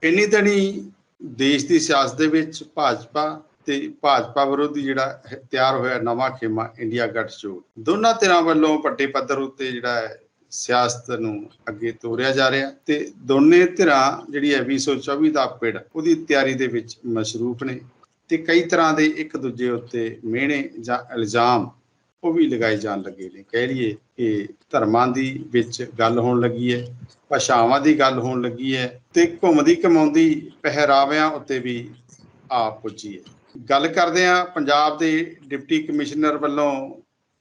ਇੰਨੀ ਦਿਨੀ ਦੇਸ਼ ਦੀ ਸਿਆਸਤ ਦੇ ਵਿੱਚ ਭਾਜਪਾ ਤੇ ਭਾਜਪਾ ਵਿਰੋਧੀ ਜਿਹੜਾ ਤਿਆਰ ਹੋਇਆ ਨਵਾਂ ਖੇਮਾ ਇੰਡੀਆ ਗੱਠਜੋੜ, ਦੋਨਾਂ ਧਿਰਾਂ ਵੱਲੋਂ ਵੱਡੇ ਪੱਧਰ ਉੱਤੇ ਜਿਹੜਾ ਹੈ ਸਿਆਸਤ ਨੂੰ ਅੱਗੇ ਤੋਰਿਆ ਜਾ ਰਿਹਾ ਤੇ ਦੋਨੇ ਧਿਰਾਂ ਜਿਹੜੀ ਹੈ 2024 ਦਾ ਪਿੜ ਉਹਦੀ ਤਿਆਰੀ ਦੇ ਵਿੱਚ ਮਸ਼ਰੂਫ ਨੇ ਤੇ ਕਈ ਤਰ੍ਹਾਂ ਦੇ ਇੱਕ ਦੂਜੇ ਉੱਤੇ ਮਿਹਣੇ ਜਾਂ ਇਲਜ਼ਾਮ ਉਹ ਵੀ ਲਗਾਏ ਜਾਣ ਲੱਗੇ ਨੇ। ਕਹਿ ਲਈਏ ਕਿ ਧਰਮਾਂ ਦੀ ਵਿੱਚ ਗੱਲ ਹੋਣ ਲੱਗੀ ਹੈ, ਭਾਸ਼ਾਵਾਂ ਦੀ ਗੱਲ ਹੋਣ ਲੱਗੀ ਹੈ ਤੇ ਘੁੰਮਦੀ ਘਮਾਉਂਦੀ ਪਹਿਰਾਵਿਆਂ ਉੱਤੇ ਵੀ ਆ ਪੁੱਜੀ ਹੈ। ਗੱਲ ਕਰਦੇ ਹਾਂ ਪੰਜਾਬ ਦੇ ਡਿਪਟੀ ਕਮਿਸ਼ਨਰ ਵੱਲੋਂ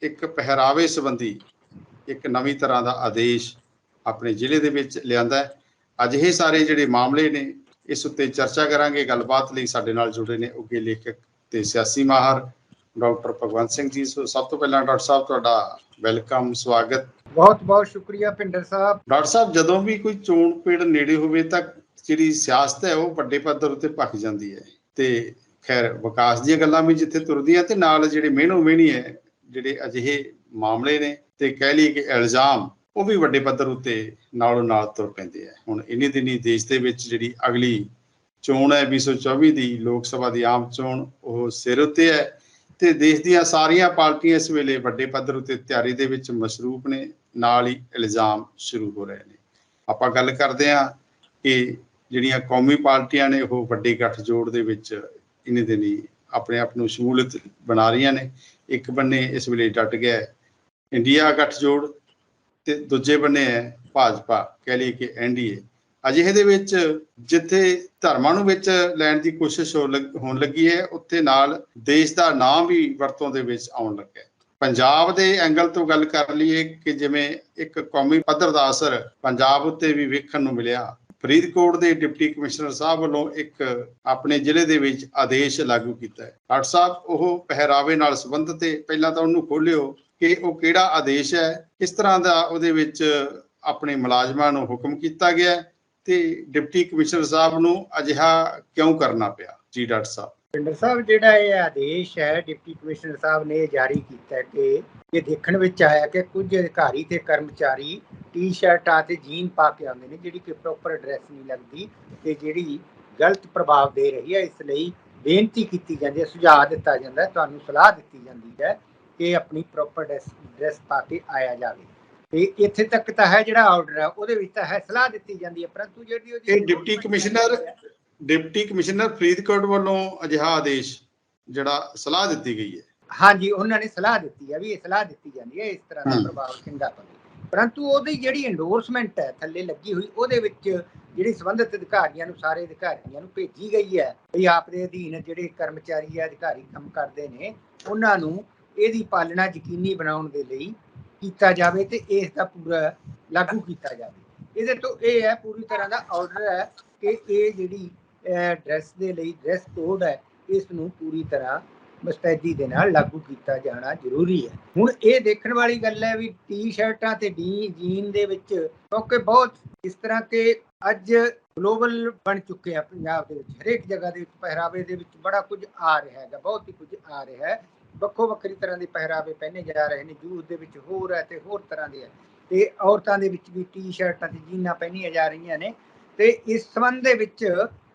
ਇੱਕ ਪਹਿਰਾਵੇ ਸੰਬੰਧੀ ਇੱਕ ਨਵੀਂ ਤਰ੍ਹਾਂ ਦਾ ਆਦੇਸ਼ ਆਪਣੇ ਜ਼ਿਲ੍ਹੇ ਦੇ ਵਿੱਚ ਲਿਆਂਦਾ ਹੈ। ਅਜਿਹੇ ਸਾਰੇ ਜਿਹੜੇ ਮਾਮਲੇ ਨੇ ਇਸ ਉੱਤੇ ਚਰਚਾ ਕਰਾਂਗੇ। ਗੱਲਬਾਤ ਲਈ ਸਾਡੇ ਨਾਲ ਜੁੜੇ ਨੇ ਉੱਘੇ ਲੇਖਕ ਤੇ ਸਿਆਸੀ ਮਾਹਰ ਡਾਕਟਰ ਭਗਵੰਤ ਸਿੰਘ ਜੀ। ਸੋ ਸਭ ਤੋਂ ਪਹਿਲਾਂ ਡਾਕਟਰ ਸਾਹਿਬ ਤੁਹਾਡਾ ਵੈਲਕਮ, ਸਵਾਗਤ। ਬਹੁਤ ਬਹੁਤ ਸ਼ੁਕਰੀਆ ਭਿੰਦਰ ਸਾਹਿਬ। ਡਾਕਟਰ ਸਾਹਿਬ, ਜਦੋਂ ਵੀ ਕੋਈ ਚੋਣ ਪਿੜ ਨੇੜੇ ਹੋਵੇ ਤਾਂ ਜਿਹੜੀ ਸਿਆਸਤ ਹੈ ਉਹ ਵੱਡੇ ਪੱਧਰ ਉੱਤੇ ਭਖ ਜਾਂਦੀ ਹੈ ਤੇ ਖੈਰ ਵਿਕਾਸ ਦੀਆਂ ਗੱਲਾਂ ਵੀ ਜਿੱਥੇ ਤੁਰਦੀਆਂ ਤੇ ਨਾਲ ਜਿਹੜੇ ਮਿਹਣੋ ਮਿਹਣੀ ਹੈ ਜਿਹੜੇ ਅਜਿਹੇ ਮਾਮਲੇ ਨੇ ਤੇ ਕਹਿ ਲਈਏ ਕਿ ਇਲਜ਼ਾਮ ਉਹ ਵੀ ਵੱਡੇ ਪੱਧਰ ਉੱਤੇ ਨਾਲੋਂ ਨਾਲ ਤੁਰ ਪੈਂਦੇ ਆ। ਹੁਣ ਇੰਨੀ ਦਿਨੀ ਦੇਸ਼ ਦੇ ਵਿੱਚ ਜਿਹੜੀ ਅਗਲੀ ਚੋਣ ਹੈ 2024 ਦੀ ਲੋਕ ਸਭਾ ਦੀ ਆਮ ਚੋਣ ਉਹ ਸਿਰ ਉੱਤੇ ਹੈ ਤੇ ਦੇਸ਼ ਦੀਆਂ ਸਾਰੀਆਂ ਪਾਰਟੀਆਂ ਇਸ ਵੇਲੇ ਵੱਡੇ ਪੱਧਰ ਉੱਤੇ ਤਿਆਰੀ ਦੇ ਵਿੱਚ ਮਸਰੂਫ ਨੇ, ਨਾਲ ਹੀ ਇਲਜ਼ਾਮ ਸ਼ੁਰੂ ਹੋ ਰਹੇ ਨੇ। ਆਪਾਂ ਗੱਲ ਕਰਦੇ ਹਾਂ ਕਿ ਜਿਹੜੀਆਂ ਕੌਮੀ ਪਾਰਟੀਆਂ ਨੇ ਉਹ ਵੱਡੇ ਗੱਠਜੋੜ ਦੇ ਵਿੱਚ ਇੰਨੇ ਦਿਨੀ ਆਪਣੇ ਆਪ ਨੂੰ ਸ਼ਮੂਲੀਅਤ ਬਣਾ ਰਹੀਆਂ ਨੇ। ਇੱਕ ਬੰਨੇ ਇਸ ਵੇਲੇ ਡਟ ਗਿਆ ਇੰਡੀਆ ਗੱਠਜੋੜ ਤੇ ਦੂਜੇ ਬੰਨੇ ਹੈ ਭਾਜਪਾ, ਕਹਿ ਲਈਏ ਕਿ NDA। ਅਜਿਹੇ ਦੇ ਵਿੱਚ ਜਿੱਥੇ ਧਰਮਾਂ ਨੂੰ ਵਿੱਚ ਲੈਣ ਦੀ ਕੋਸ਼ਿਸ਼ ਹੋਣ ਲੱਗੀ ਹੈ ਉੱਥੇ ਨਾਲ ਦੇਸ਼ ਦਾ ਨਾਮ ਵੀ ਵਰਤੋਂ ਦੇ ਵਿੱਚ ਆਉਣ ਲੱਗਾ। ਪੰਜਾਬ ਦੇ ਐਂਗਲ ਤੋਂ ਗੱਲ ਕਰ ਲਈਏ ਕਿ ਜਿਵੇਂ ਇੱਕ ਕੌਮੀ ਪੱਧਰ ਦਾ ਅਸਰ ਪੰਜਾਬ ਉੱਤੇ ਵੀ ਵੇਖਣ ਨੂੰ ਮਿਲਿਆ। ਫਰੀਦਕੋਟ ਦੇ ਡਿਪਟੀ ਕਮਿਸ਼ਨਰ ਸਾਹਿਬ ਵੱਲੋਂ ਇੱਕ ਆਪਣੇ ਜ਼ਿਲ੍ਹੇ ਦੇ ਵਿੱਚ ਆਦੇਸ਼ ਲਾਗੂ ਕੀਤਾ ਹੈ। ਡਾਕਟਰ ਸਾਹਿਬ, ਉਹ ਪਹਿਰਾਵੇ ਨਾਲ ਸੰਬੰਧਿਤ ਹੈ, ਪਹਿਲਾਂ ਤਾਂ ਉਹਨੂੰ ਖੋਲਿਓ ਕਿ ਉਹ ਕਿਹੜਾ ਆਦੇਸ਼ ਹੈ, ਕਿਸ ਤਰ੍ਹਾਂ ਦਾ ਉਹਦੇ ਵਿੱਚ ਆਪਣੇ ਮੁਲਾਜ਼ਮਾਂ ਨੂੰ ਹੁਕਮ ਕੀਤਾ ਗਿਆ ਤੇ ਡਿਪਟੀ ਕਮਿਸ਼ਨਰ ਸਾਹਿਬ ਨੂੰ ਅਜਿਹਾ ਕਿਉਂ ਕਰਨਾ ਪਿਆ? ਜੀ ਡਾਕਟਰ ਸਾਹਿਬ। ਭਿੰਦਰ ਸਾਹਿਬ, ਜਿਹੜਾ ਇਹ ਆਦੇਸ਼ ਹੈ ਡਿਪਟੀ ਕਮਿਸ਼ਨਰ ਸਾਹਿਬ ਨੇ ਜਾਰੀ ਕੀਤਾ ਕਿ ਇਹ ਦੇਖਣ ਵਿੱਚ ਆਇਆ ਕਿ ਕੁਝ ਅਧਿਕਾਰੀ ਤੇ ਕਰਮਚਾਰੀ ਟੀ-ਸ਼ਰਟਾਂ ਤੇ ਜੀਨ ਪਾ ਕੇ ਆਉਂਦੇ ਨੇ ਜਿਹੜੀ ਕਿ ਪ੍ਰੋਪਰ ਡਰੈਸ ਨਹੀਂ ਲੱਗਦੀ ਤੇ ਜਿਹੜੀ ਗਲਤ ਪ੍ਰਭਾਵ ਦੇ ਰਹੀ ਹੈ। ਇਸ ਲਈ ਬੇਨਤੀ ਕੀਤੀ ਜਾਂਦੀ ਹੈ, ਸੁਝਾਅ ਦਿੱਤਾ ਜਾਂਦਾ, ਤੁਹਾਨੂੰ ਸਲਾਹ ਦਿੱਤੀ ਜਾਂਦੀ ਹੈ ਕਿ ਆਪਣੀ ਪ੍ਰੋਪਰ ਡਰੈਸ ਪਾ ਕੇ ਆਇਆ ਜਾਵੇ। ਤੇ ਇੱਥੇ ਤੱਕ ਤਾਂ ਹੈ ਜਿਹੜਾ ਆਰਡਰ ਹੈ ਉਹਦੇ ਵਿੱਚ ਤਾਂ ਹੈ ਸਲਾਹ ਦਿੱਤੀ ਜਾਂਦੀ ਹੈ, ਪਰੰਤੂ ਜਿਹੜੀ ਡਿਪਟੀ ਕਮਿਸ਼ਨਰ ਫਰੀਦਕੋਟ ਵੱਲੋਂ ਅਜਿਹਾ ਆਦੇਸ਼ ਜਿਹੜਾ ਸਲਾਹ ਦਿੱਤੀ ਗਈ ਹੈ। ਹਾਂਜੀ, ਉਹਨਾਂ ਨੇ ਸਲਾਹ ਦਿੱਤੀ ਹੈ ਵੀ ਇਹ ਸਲਾਹ ਦਿੱਤੀ ਜਾਂਦੀ ਹੈ ਇਸ ਤਰ੍ਹਾਂ ਦਾ ਪ੍ਰਭਾਵ ਚੰਗਾ ਪਵੇ, ਪਰੰਤੂ ਉਹਦੀ ਜਿਹੜੀ ਐਂਡੋਰਸਮੈਂਟ ਹੈ ਥੱਲੇ ਲੱਗੀ ਹੋਈ ਉਹਦੇ ਵਿੱਚ ਜਿਹੜੀ ਸੰਬੰਧਿਤ ਅਧਿਕਾਰੀਆਂ ਨੂੰ, ਸਾਰੇ ਅਧਿਕਾਰੀਆਂ ਨੂੰ ਭੇਜੀ ਗਈ ਹੈ ਵੀ ਆਪ ਦੇ ਅਧੀਨ ਜਿਹੜੇ ਕਰਮਚਾਰੀ ਹੈ, ਅਧਿਕਾਰੀ ਕੰਮ ਕਰਦੇ ਨੇ, ਉਹਨਾਂ ਨੂੰ ਇਹਦੀ ਪਾਲਣਾ ਯਕੀਨੀ ਬਣਾਉਣ ਦੇ ਲਈ ਕੀਤਾ ਜਾਵੇ ਤੇ ਇਸ ਦਾ ਪੂਰਾ ਲਾਗੂ ਕੀਤਾ ਜਾਵੇ। ਇਹਦੇ ਤੋਂ ਇਹ ਹੈ ਪੂਰੀ ਤਰ੍ਹਾਂ ਦਾ ਆਰਡਰ ਹੈ ਕਿ ਇਹ ਜਿਹੜੀ ਡਰੈਸ ਦੇ ਲਈ ਡਰੈਸ ਕੋਡ ਹੈ ਇਸ ਨੂੰ ਪੂਰੀ ਤਰ੍ਹਾਂ ਮੁਸਤੈਦੀ ਦੇ ਨਾਲ ਲਾਗੂ ਕੀਤਾ ਜਾਣਾ ਜ਼ਰੂਰੀ ਹੈ। ਹੁਣ ਇਹ ਦੇਖਣ ਵਾਲੀ ਗੱਲ ਹੈ ਵੀ ਟੀ-ਸ਼ਰਟਾਂ ਤੇ ਜੀਨ ਦੇ ਵਿੱਚ, ਕਿਉਂਕਿ ਬਹੁਤ ਇਸ ਤਰ੍ਹਾਂ ਕਿ ਅੱਜ ਗਲੋਬਲ ਬਣ ਚੁੱਕੇ ਆ ਪੰਜਾਬ ਦੇ ਵਿੱਚ, ਹਰੇਕ ਜਗ੍ਹਾ ਦੇ ਵਿੱਚ ਪਹਿਰਾਵੇ ਦੇ ਵਿੱਚ ਬੜਾ ਕੁਝ ਆ ਰਿਹਾ ਹੈਗਾ, ਬਹੁਤ ਹੀ ਕੁਝ ਆ ਰਿਹਾ ਹੈ। ਵੱਖੋ ਵੱਖਰੀ ਤਰ੍ਹਾਂ ਦੇ ਪਹਿਰਾਵੇ ਪਹਿਨੇ ਜਾ ਰਹੇ ਨੇ, ਯੂਥ ਦੇ ਵਿੱਚ ਹੋਰ ਹੈ ਤੇ ਹੋਰ ਤਰ੍ਹਾਂ ਦੇ ਹੈ ਤੇ ਔਰਤਾਂ ਦੇ ਵਿੱਚ ਵੀ ਟੀ-ਸ਼ਰਟਾਂ ਤੇ ਜੀਨਾਂ ਪਹਿਨੀਆਂ ਜਾ ਰਹੀਆਂ ਨੇ। ਤੇ ਇਸ ਸੰਬੰਧ ਦੇ ਵਿੱਚ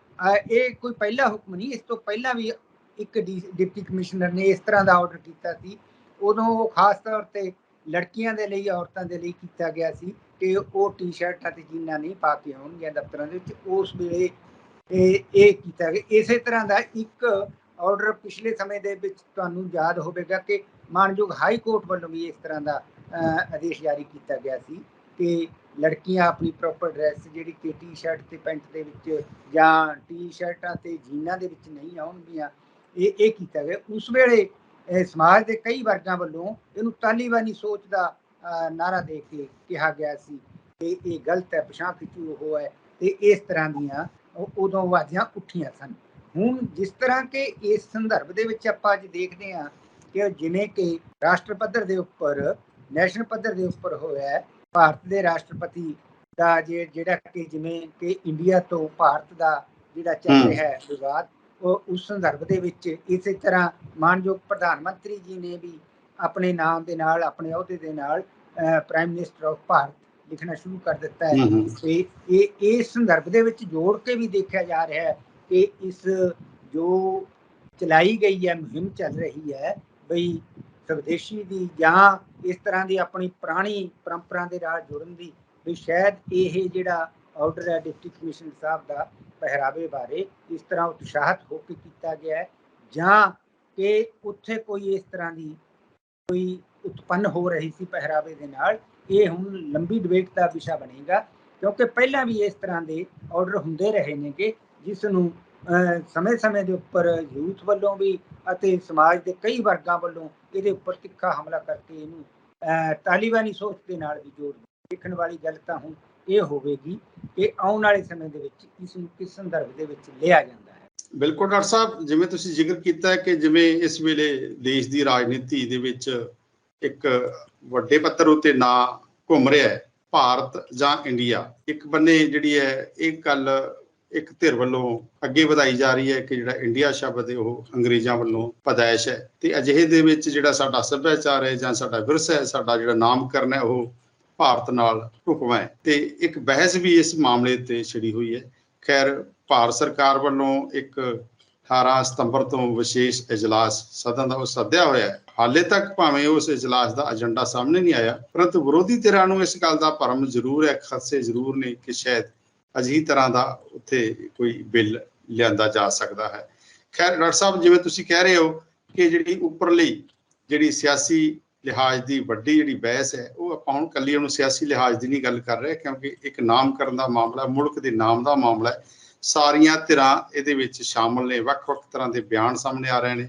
ਇਹ ਕੋਈ ਪਹਿਲਾ ਹੁਕਮ ਨਹੀਂ, ਇਸ ਤੋਂ ਪਹਿਲਾਂ ਵੀ ਇੱਕ ਡਿਪਟੀ ਕਮਿਸ਼ਨਰ ਨੇ ਇਸ ਤਰ੍ਹਾਂ ਦਾ ਆਰਡਰ ਕੀਤਾ ਸੀ। ਉਦੋਂ ਉਹ ਖਾਸ ਤੌਰ ਤੇ ਲੜਕੀਆਂ ਦੇ ਲਈ, ਔਰਤਾਂ ਦੇ ਲਈ ਕੀਤਾ ਗਿਆ ਸੀ ਕਿ ਉਹ ਟੀ-ਸ਼ਰਟਾਂ ਤੇ ਜੀਨਾਂ ਨਹੀਂ ਪਾ ਕੇ ਆਉਣਗੀਆਂ ਦਫ਼ਤਰਾਂ ਦੇ ਵਿੱਚ। ਉਸ ਵੇਲੇ ਇਹ ਕੀਤਾ ਗਿਆ। ਇਸੇ ਤਰ੍ਹਾਂ ਦਾ ਇੱਕ ਆਰਡਰ ਪਿਛਲੇ ਸਮੇਂ ਦੇ ਵਿੱਚ ਤੁਹਾਨੂੰ ਯਾਦ ਹੋਵੇਗਾ ਕਿ ਮਾਨਯੋਗ ਹਾਈ ਕੋਰਟ ਵੱਲੋਂ ਵੀ ਇਸ ਤਰ੍ਹਾਂ ਦਾ ਆਦੇਸ਼ ਜਾਰੀ ਕੀਤਾ ਗਿਆ ਸੀ ਕਿ ਲੜਕੀਆਂ ਆਪਣੀ ਪ੍ਰੋਪਰ ਡਰੈਸ ਜਿਹੜੀ ਕਿ ਟੀ-ਸ਼ਰਟ ਤੇ ਪੈਂਟ ਦੇ ਵਿੱਚ ਜਾਂ ਟੀ-ਸ਼ਰਟਾਂ ਤੇ ਜੀਨਾਂ ਦੇ ਵਿੱਚ ਨਹੀਂ ਆਉਣਗੀਆਂ। ਇਹ ਕੀਤਾ ਗਿਆ। ਉਸ ਵੇਲੇ ਸਮਾਜ ਦੇ ਕਈ ਵਰਗਾਂ ਵੱਲੋਂ ਇਹਨੂੰ ਤਾਲੀਬਾਨੀ ਸੋਚ ਦਾ ਨਾਅਰਾ ਦੇ ਕੇ ਕਿਹਾ ਗਿਆ ਸੀ ਕਿ ਇਹ ਗਲਤ ਹੈ, ਪਿਛਾਂਹ ਖਿੱਚੂ ਉਹ ਹੈ ਤੇ ਇਸ ਤਰ੍ਹਾਂ ਦੀਆਂ ਉਦੋਂ ਆਵਾਜ਼ਾਂ ਉੱਠੀਆਂ ਸਨ। ਹੁਣ ਜਿਸ ਤਰ੍ਹਾਂ ਕਿ ਇਸ ਸੰਦਰਭ ਦੇ ਵਿੱਚ ਆਪਾਂ ਅੱਜ ਦੇਖਦੇ ਹਾਂ ਕਿ ਜਿਵੇਂ ਕਿ ਰਾਸ਼ਟਰ ਪੱਧਰ ਦੇ ਉੱਪਰ, ਨੈਸ਼ਨਲ ਪੱਧਰ ਦੇ ਉੱਪਰ ਹੋਇਆ ਭਾਰਤ ਦੇ ਰਾਸ਼ਟਰਪਤੀ ਦਾ ਜਿਹੜਾ ਕਿ ਜਿਵੇਂ ਕਿ ਇੰਡੀਆ ਤੋਂ ਭਾਰਤ ਦਾ ਜਿਹੜਾ ਚੱਲ ਰਿਹਾ ਹੈ ਵਿਵਾਦ, ਉਹ ਉਸ ਸੰਦਰਭ ਦੇ ਵਿੱਚ ਇਸੇ ਤਰ੍ਹਾਂ ਮਾਨਯੋਗ ਪ੍ਰਧਾਨ ਮੰਤਰੀ ਜੀ ਨੇ ਵੀ ਆਪਣੇ ਨਾਮ ਦੇ ਨਾਲ, ਆਪਣੇ ਅਹੁਦੇ ਦੇ ਨਾਲ ਪ੍ਰਾਈਮ ਮਿਨਿਸਟਰ ਆਫ ਭਾਰਤ ਲਿਖਣਾ ਸ਼ੁਰੂ ਕਰ ਦਿੱਤਾ ਹੈ। ਤੇ ਇਹ ਇਸ ਸੰਦਰਭ ਦੇ ਵਿੱਚ ਜੋੜ ਕੇ ਵੀ ਦੇਖਿਆ ਜਾ ਰਿਹਾ ਹੈ ਕਿ ਇਸ ਜੋ ਚਲਾਈ ਗਈ ਹੈ ਮੁਹਿੰਮ ਚੱਲ ਰਹੀ ਹੈ ਬਈ ਸਵਦੇਸ਼ੀ ਦੀ ਜਾਂ ਇਸ ਤਰ੍ਹਾਂ ਦੀ ਆਪਣੀ ਪੁਰਾਣੀ ਪਰੰਪਰਾ ਦੇ ਨਾਲ ਜੁੜਨ ਦੀ, ਵੀ ਸ਼ਾਇਦ ਇਹ ਜਿਹੜਾ ਆਰਡਰ ਹੈ ਡਿਪਟੀ ਕਮਿਸ਼ਨਰ ਸਾਹਿਬ ਦਾ ਪਹਿਰਾਵੇ ਬਾਰੇ ਇਸ ਤਰ੍ਹਾਂ ਉਤਸ਼ਾਹਿਤ ਹੋ ਕੇ ਕੀਤਾ ਗਿਆ ਹੈ, ਜਾਂ ਕਿ ਉੱਥੇ ਕੋਈ ਇਸ ਤਰ੍ਹਾਂ ਦੀ ਕੋਈ ਉਤਪੰਨ ਹੋ ਰਹੀ ਸੀ ਪਹਿਰਾਵੇ ਦੇ ਨਾਲ। ਇਹ ਹੁਣ ਲੰਬੀ ਡਿਬੇਟ ਦਾ ਵਿਸ਼ਾ ਬਣੇਗਾ, ਕਿਉਂਕਿ ਪਹਿਲਾਂ ਵੀ ਇਸ ਤਰ੍ਹਾਂ ਦੇ ਆਰਡਰ ਹੁੰਦੇ ਰਹੇ ਨੇ ਕਿ ਜਿਸ ਨੂੰ ਸਮੇਂ-ਸਮੇਂ ਦੇ ਉੱਪਰ ਯੂਥ ਵੱਲੋਂ ਵੀ ਅਤੇ ਸਮਾਜ ਦੇ ਕਈ ਵਰਗਾਂ ਵੱਲੋਂ ਇਹਦੇ ਉੱਪਰ ਤਿੱਖਾ ਹਮਲਾ ਕਰਕੇ ਇਹਨੂੰ ਤਾਲੀਬਾਨੀ ਸੋਚ ਦੇ ਨਾਲ ਵੀ ਜੋੜ ਦੇਖਣ ਵਾਲੀ ਗੱਲ ਤਾਂ ਹੁਣ ਇਹ ਹੋਵੇਗੀ ਕਿ ਆਉਣ ਵਾਲੇ ਸਮੇਂ ਦੇ ਵਿੱਚ ਇਸ ਨੂੰ ਕਿਸ ਸੰਦਰਭ ਦੇ ਵਿੱਚ ਲਿਆ ਜਾਂਦਾ ਹੈ। ਬਿਲਕੁਲ ਡਾਕਟਰ ਸਾਹਿਬ, ਜਿਵੇਂ ਤੁਸੀਂ ਜ਼ਿਕਰ ਕੀਤਾ ਹੈ ਕਿ ਜਿਵੇਂ ਇਸ ਵੇਲੇ ਦੇਸ਼ ਦੀ ਰਾਜਨੀਤੀ ਦੇ ਵਿੱਚ ਇੱਕ ਵੱਡੇ ਪੱਧਰ ਉੱਤੇ ਨਾਂ ਘੁੰਮ ਰਿਹਾ ਹੈ ਭਾਰਤ ਜਾਂ ਇੰਡੀਆ। ਇੱਕ ਬੰਨੇ ਜਿਹੜੀ ਹੈ ਇਹ ਗੱਲ ਇੱਕ ਧਿਰ ਵੱਲੋਂ ਅੱਗੇ ਵਧਾਈ ਜਾ ਰਹੀ ਹੈ ਕਿ ਜਿਹੜਾ ਇੰਡੀਆ ਸ਼ਬਦ ਹੈ ਉਹ ਅੰਗਰੇਜ਼ਾਂ ਵੱਲੋਂ ਪੈਦਾਇਸ਼ ਹੈ, ਤੇ ਅਜਿਹੇ ਦੇ ਵਿੱਚ ਜਿਹੜਾ ਸਾਡਾ ਸੱਭਿਆਚਾਰ ਹੈ ਜਾਂ ਸਾਡਾ ਵਿਰਸਾ ਹੈ, ਸਾਡਾ ਜਿਹੜਾ ਨਾਮਕਰਨ ਹੈ ਉਹ ਭਾਰਤ ਨਾਲ ਢੁਕਵਾਂ ਹੈ। ਤੇ ਇੱਕ ਬਹਿਸ ਵੀ ਇਸ ਮਾਮਲੇ ਤੇ ਛਿੜੀ ਹੋਈ ਹੈ। ਖੈਰ, ਭਾਰਤ ਸਰਕਾਰ ਵੱਲੋਂ ਇੱਕ 18 ਸਤੰਬਰ ਤੋਂ ਵਿਸ਼ੇਸ਼ ਇਜਲਾਸ ਸਦਨ ਦਾ ਉਹ ਸੱਦਿਆ ਹੋਇਆ ਹੈ। ਹਾਲੇ ਤੱਕ ਭਾਵੇਂ ਉਸ ਇਜਲਾਸ ਦਾ ਏਜੰਡਾ ਸਾਹਮਣੇ ਨਹੀਂ ਆਇਆ, ਪਰੰਤੂ ਵਿਰੋਧੀ ਧਿਰਾਂ ਨੂੰ ਇਸ ਗੱਲ ਦਾ ਭਰਮ ਜ਼ਰੂਰ ਹੈ, ਖਦਸ਼ੇ ਜ਼ਰੂਰ ਨੇ ਕਿ ਸ਼ਾਇਦ ਅਜਿਹੀ ਤਰ੍ਹਾਂ ਦਾ ਉੱਥੇ ਕੋਈ ਬਿੱਲ ਲਿਆਂਦਾ ਜਾ ਸਕਦਾ ਹੈ। ਖੈਰ ਡਾਕਟਰ ਸਾਹਿਬ, ਜਿਵੇਂ ਤੁਸੀਂ ਕਹਿ ਰਹੇ ਹੋ ਕਿ ਜਿਹੜੀ ਉੱਪਰਲੀ ਜਿਹੜੀ ਸਿਆਸੀ ਲਿਹਾਜ਼ ਦੀ ਵੱਡੀ ਜਿਹੜੀ ਬਹਿਸ ਹੈ ਉਹ ਆਪਾਂ ਹੁਣ ਇਕੱਲੀ ਉਹਨੂੰ ਸਿਆਸੀ ਲਿਹਾਜ਼ ਦੀ ਨਹੀਂ ਗੱਲ ਕਰ ਰਹੇ, ਕਿਉਂਕਿ ਇੱਕ ਨਾਮਕਰਨ ਦਾ ਮਾਮਲਾ, ਮੁਲਕ ਦੇ ਨਾਮ ਦਾ ਮਾਮਲਾ ਹੈ। ਸਾਰੀਆਂ ਧਿਰਾਂ ਇਹਦੇ ਵਿੱਚ ਸ਼ਾਮਲ ਨੇ, ਵੱਖ-ਵੱਖ ਤਰ੍ਹਾਂ ਦੇ ਬਿਆਨ ਸਾਹਮਣੇ ਆ ਰਹੇ ਨੇ,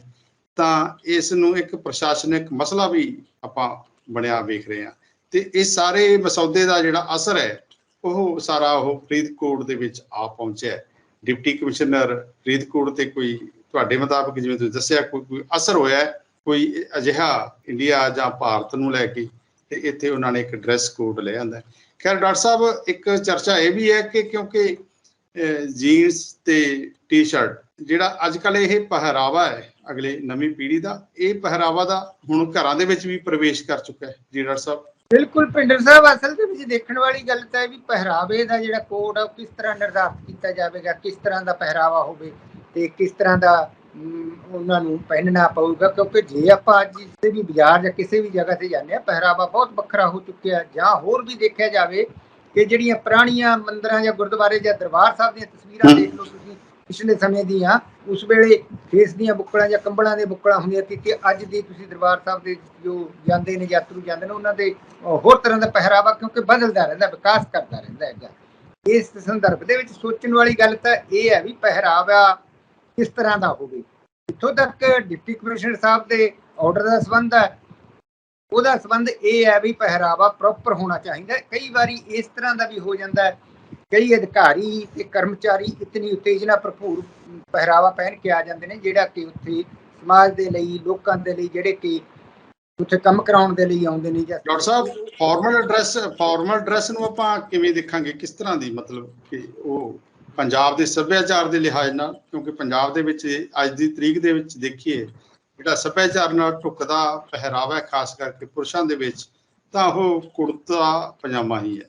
ਤਾਂ ਇਸ ਨੂੰ ਇੱਕ ਪ੍ਰਸ਼ਾਸਨਿਕ ਮਸਲਾ ਵੀ ਆਪਾਂ ਬਣਿਆ ਵੇਖ ਰਹੇ ਹਾਂ। ਤੇ ਇਹ ਸਾਰੇ ਮਸੌਦੇ ਦਾ ਜਿਹੜਾ ਅਸਰ ਹੈ ਉਹ ਸਾਰਾ ਉਹ ਫਰੀਦਕੋਟ ਦੇ ਵਿੱਚ ਆ ਪਹੁੰਚਿਆ। ਡਿਪਟੀ ਕਮਿਸ਼ਨਰ ਫਰੀਦਕੋਟ ਤੇ ਕੋਈ ਤੁਹਾਡੇ ਮੁਤਾਬਕ ਜਿਵੇਂ ਤੁਸੀਂ ਦੱਸਿਆ ਕੋਈ ਅਸਰ ਹੋਇਆ, ਕੋਈ ਅਜਿਹਾ ਇੰਡੀਆ ਜਾਂ ਭਾਰਤ ਨੂੰ ਲੈ ਕੇ, ਤੇ ਇੱਥੇ ਉਹਨਾਂ ਨੇ ਇੱਕ ਡਰੈਸ ਕੋਡ ਲੈ ਆਂਦਾ। ਖੈਰ ਡਾਕਟਰ ਸਾਹਿਬ, ਇੱਕ ਚਰਚਾ ਇਹ ਵੀ ਹੈ ਕਿ ਕਿਉਂਕਿ ਜੀਨਸ ਤੇ ਟੀ-ਸ਼ਰਟ ਜਿਹੜਾ ਅੱਜ ਕੱਲ੍ਹ ਇਹ ਪਹਿਰਾਵਾ ਹੈ ਅਗਲੇ ਨਵੀਂ ਪੀੜ੍ਹੀ ਦਾ, ਇਹ ਪਹਿਰਾਵਾ ਦਾ ਹੁਣ ਘਰਾਂ ਦੇ ਵਿੱਚ ਵੀ ਪ੍ਰਵੇਸ਼ ਕਰ ਚੁੱਕਾ ਹੈ। ਜੀ ਡਾਕਟਰ ਸਾਹਿਬ। ਬਿਲਕੁਲ ਭਿੰਡਰ ਸਾਹਿਬ, ਅਸਲ ਦੇ ਵਿੱਚ ਦੇਖਣ ਵਾਲੀ ਗੱਲ ਤਾਂ ਇਹ ਵੀ ਪਹਿਰਾਵੇ ਦਾ ਜਿਹੜਾ ਕੋਡ ਆ ਉਹ ਕਿਸ ਤਰ੍ਹਾਂ ਨਿਰਧਾਰਿਤ ਕੀਤਾ ਜਾਵੇਗਾ, ਕਿਸ ਤਰ੍ਹਾਂ ਦਾ ਪਹਿਰਾਵਾ ਹੋਵੇ ਤੇ ਕਿਸ ਤਰ੍ਹਾਂ ਦਾ ਉਹਨਾਂ ਨੂੰ ਪਹਿਨਣਾ ਪਊਗਾ। ਕਿਉਂਕਿ ਜੇ ਆਪਾਂ ਅੱਜ ਕਿਸੇ ਵੀ ਬਾਜ਼ਾਰ ਜਾਂ ਕਿਸੇ ਵੀ ਜਗ੍ਹਾ ਤੇ ਜਾਂਦੇ ਹਾਂ, ਪਹਿਰਾਵਾ ਬਹੁਤ ਵੱਖਰਾ ਹੋ ਚੁੱਕਿਆ। ਜਾਂ ਹੋਰ ਵੀ ਦੇਖਿਆ ਜਾਵੇ ਕਿ ਜਿਹੜੀਆਂ ਪੁਰਾਣੀਆਂ ਮੰਦਿਰਾਂ ਜਾਂ ਗੁਰਦੁਆਰੇ ਜਾਂ ਦਰਬਾਰ ਸਾਹਿਬ ਦੀਆਂ ਤਸਵੀਰਾਂ ਦੇਖ ਲਓ ਤੁਸੀਂ ਪਿਛਲੇ ਸਮੇਂ ਦੀਆਂ, ਉਸ ਵੇਲੇ ਖੇਸ ਦੀਆਂ ਬੁੱਕਲਾਂ ਜਾਂ ਕੰਬਲਾਂ ਦੇ ਬੁੱਕਲਾਂ ਹੁੰਦੀਆਂ ਸੀ, ਕਿ ਅੱਜ ਦੀ ਤੁਸੀਂ ਦਰਬਾਰ ਸਾਹਿਬ ਦੇ ਜੋ ਜਾਂਦੇ ਨੇ ਯਾਤਰੂ ਜਾਂਦੇ ਨੇ ਉਹਨਾਂ ਦੇ ਹੋਰ ਤਰ੍ਹਾਂ ਦਾ ਪਹਿਰਾਵਾ, ਕਿਉਂਕਿ ਬਦਲਦਾ ਰਹਿੰਦਾ, ਵਿਕਾਸ ਕਰਦਾ ਰਹਿੰਦਾ ਹੈਗਾ। ਇਸ ਸੰਦਰਭ ਦੇ ਵਿੱਚ ਸੋਚਣ ਵਾਲੀ ਗੱਲ ਤਾਂ ਇਹ ਹੈ ਵੀ ਪਹਿਰਾਵਾ ਕਿਸ ਤਰ੍ਹਾਂ ਦਾ ਹੋਵੇ। ਇੱਥੋਂ ਤੱਕ ਡਿਪਟੀ ਕਮਿਸ਼ਨਰ ਸਾਹਿਬ ਦੇ ਆਰਡਰ ਦਾ ਸੰਬੰਧ ਹੈ, ਉਹਦਾ ਸੰਬੰਧ ਇਹ ਹੈ ਵੀ ਪਹਿਰਾਵਾ ਪ੍ਰੋਪਰ ਹੋਣਾ ਚਾਹੀਦਾ। ਕਈ ਵਾਰੀ ਇਸ ਤਰ੍ਹਾਂ ਦਾ ਵੀ ਹੋ ਜਾਂਦਾ ਹੈ, ਕਈ ਅਧਿਕਾਰੀ ਤੇ ਕਰਮਚਾਰੀ ਇਤਨੀ ਉਤੇਜਨਾ ਭਰਪੂਰ ਪਹਿਰਾਵਾ ਪਹਿਨ ਕੇ ਆ ਜਾਂਦੇ ਨੇ ਜਿਹੜਾ ਕਿ ਉੱਥੇ ਸਮਾਜ ਦੇ ਲਈ, ਲੋਕਾਂ ਦੇ ਲਈ ਜਿਹੜੇ ਕਿ ਉੱਥੇ ਕੰਮ ਕਰਾਉਣ ਦੇ ਲਈ ਆਉਂਦੇ ਨੇ। ਡਾਕਟਰ ਸਾਹਿਬ, ਫਾਰਮਲ ਡਰੈਸ ਨੂੰ ਆਪਾਂ ਕਿਵੇਂ ਦੇਖਾਂਗੇ, ਕਿਸ ਤਰ੍ਹਾਂ ਦੀ, ਮਤਲਬ ਕਿ ਉਹ ਪੰਜਾਬ ਦੇ ਸੱਭਿਆਚਾਰ ਦੇ ਲਿਹਾਜ਼ ਨਾਲ, ਕਿਉਂਕਿ ਪੰਜਾਬ ਦੇ ਵਿੱਚ ਅੱਜ ਦੀ ਤਰੀਕ ਦੇ ਵਿੱਚ ਦੇਖੀਏ ਜਿਹੜਾ ਸੱਭਿਆਚਾਰ ਨਾਲ ਢੁੱਕਦਾ ਪਹਿਰਾਵਾ ਹੈ ਖਾਸ ਕਰਕੇ ਪੁਰਸ਼ਾਂ ਦੇ ਵਿੱਚ, ਤਾਂ ਉਹ ਕੁੜਤਾ ਪਜਾਮਾ ਹੀ ਹੈ।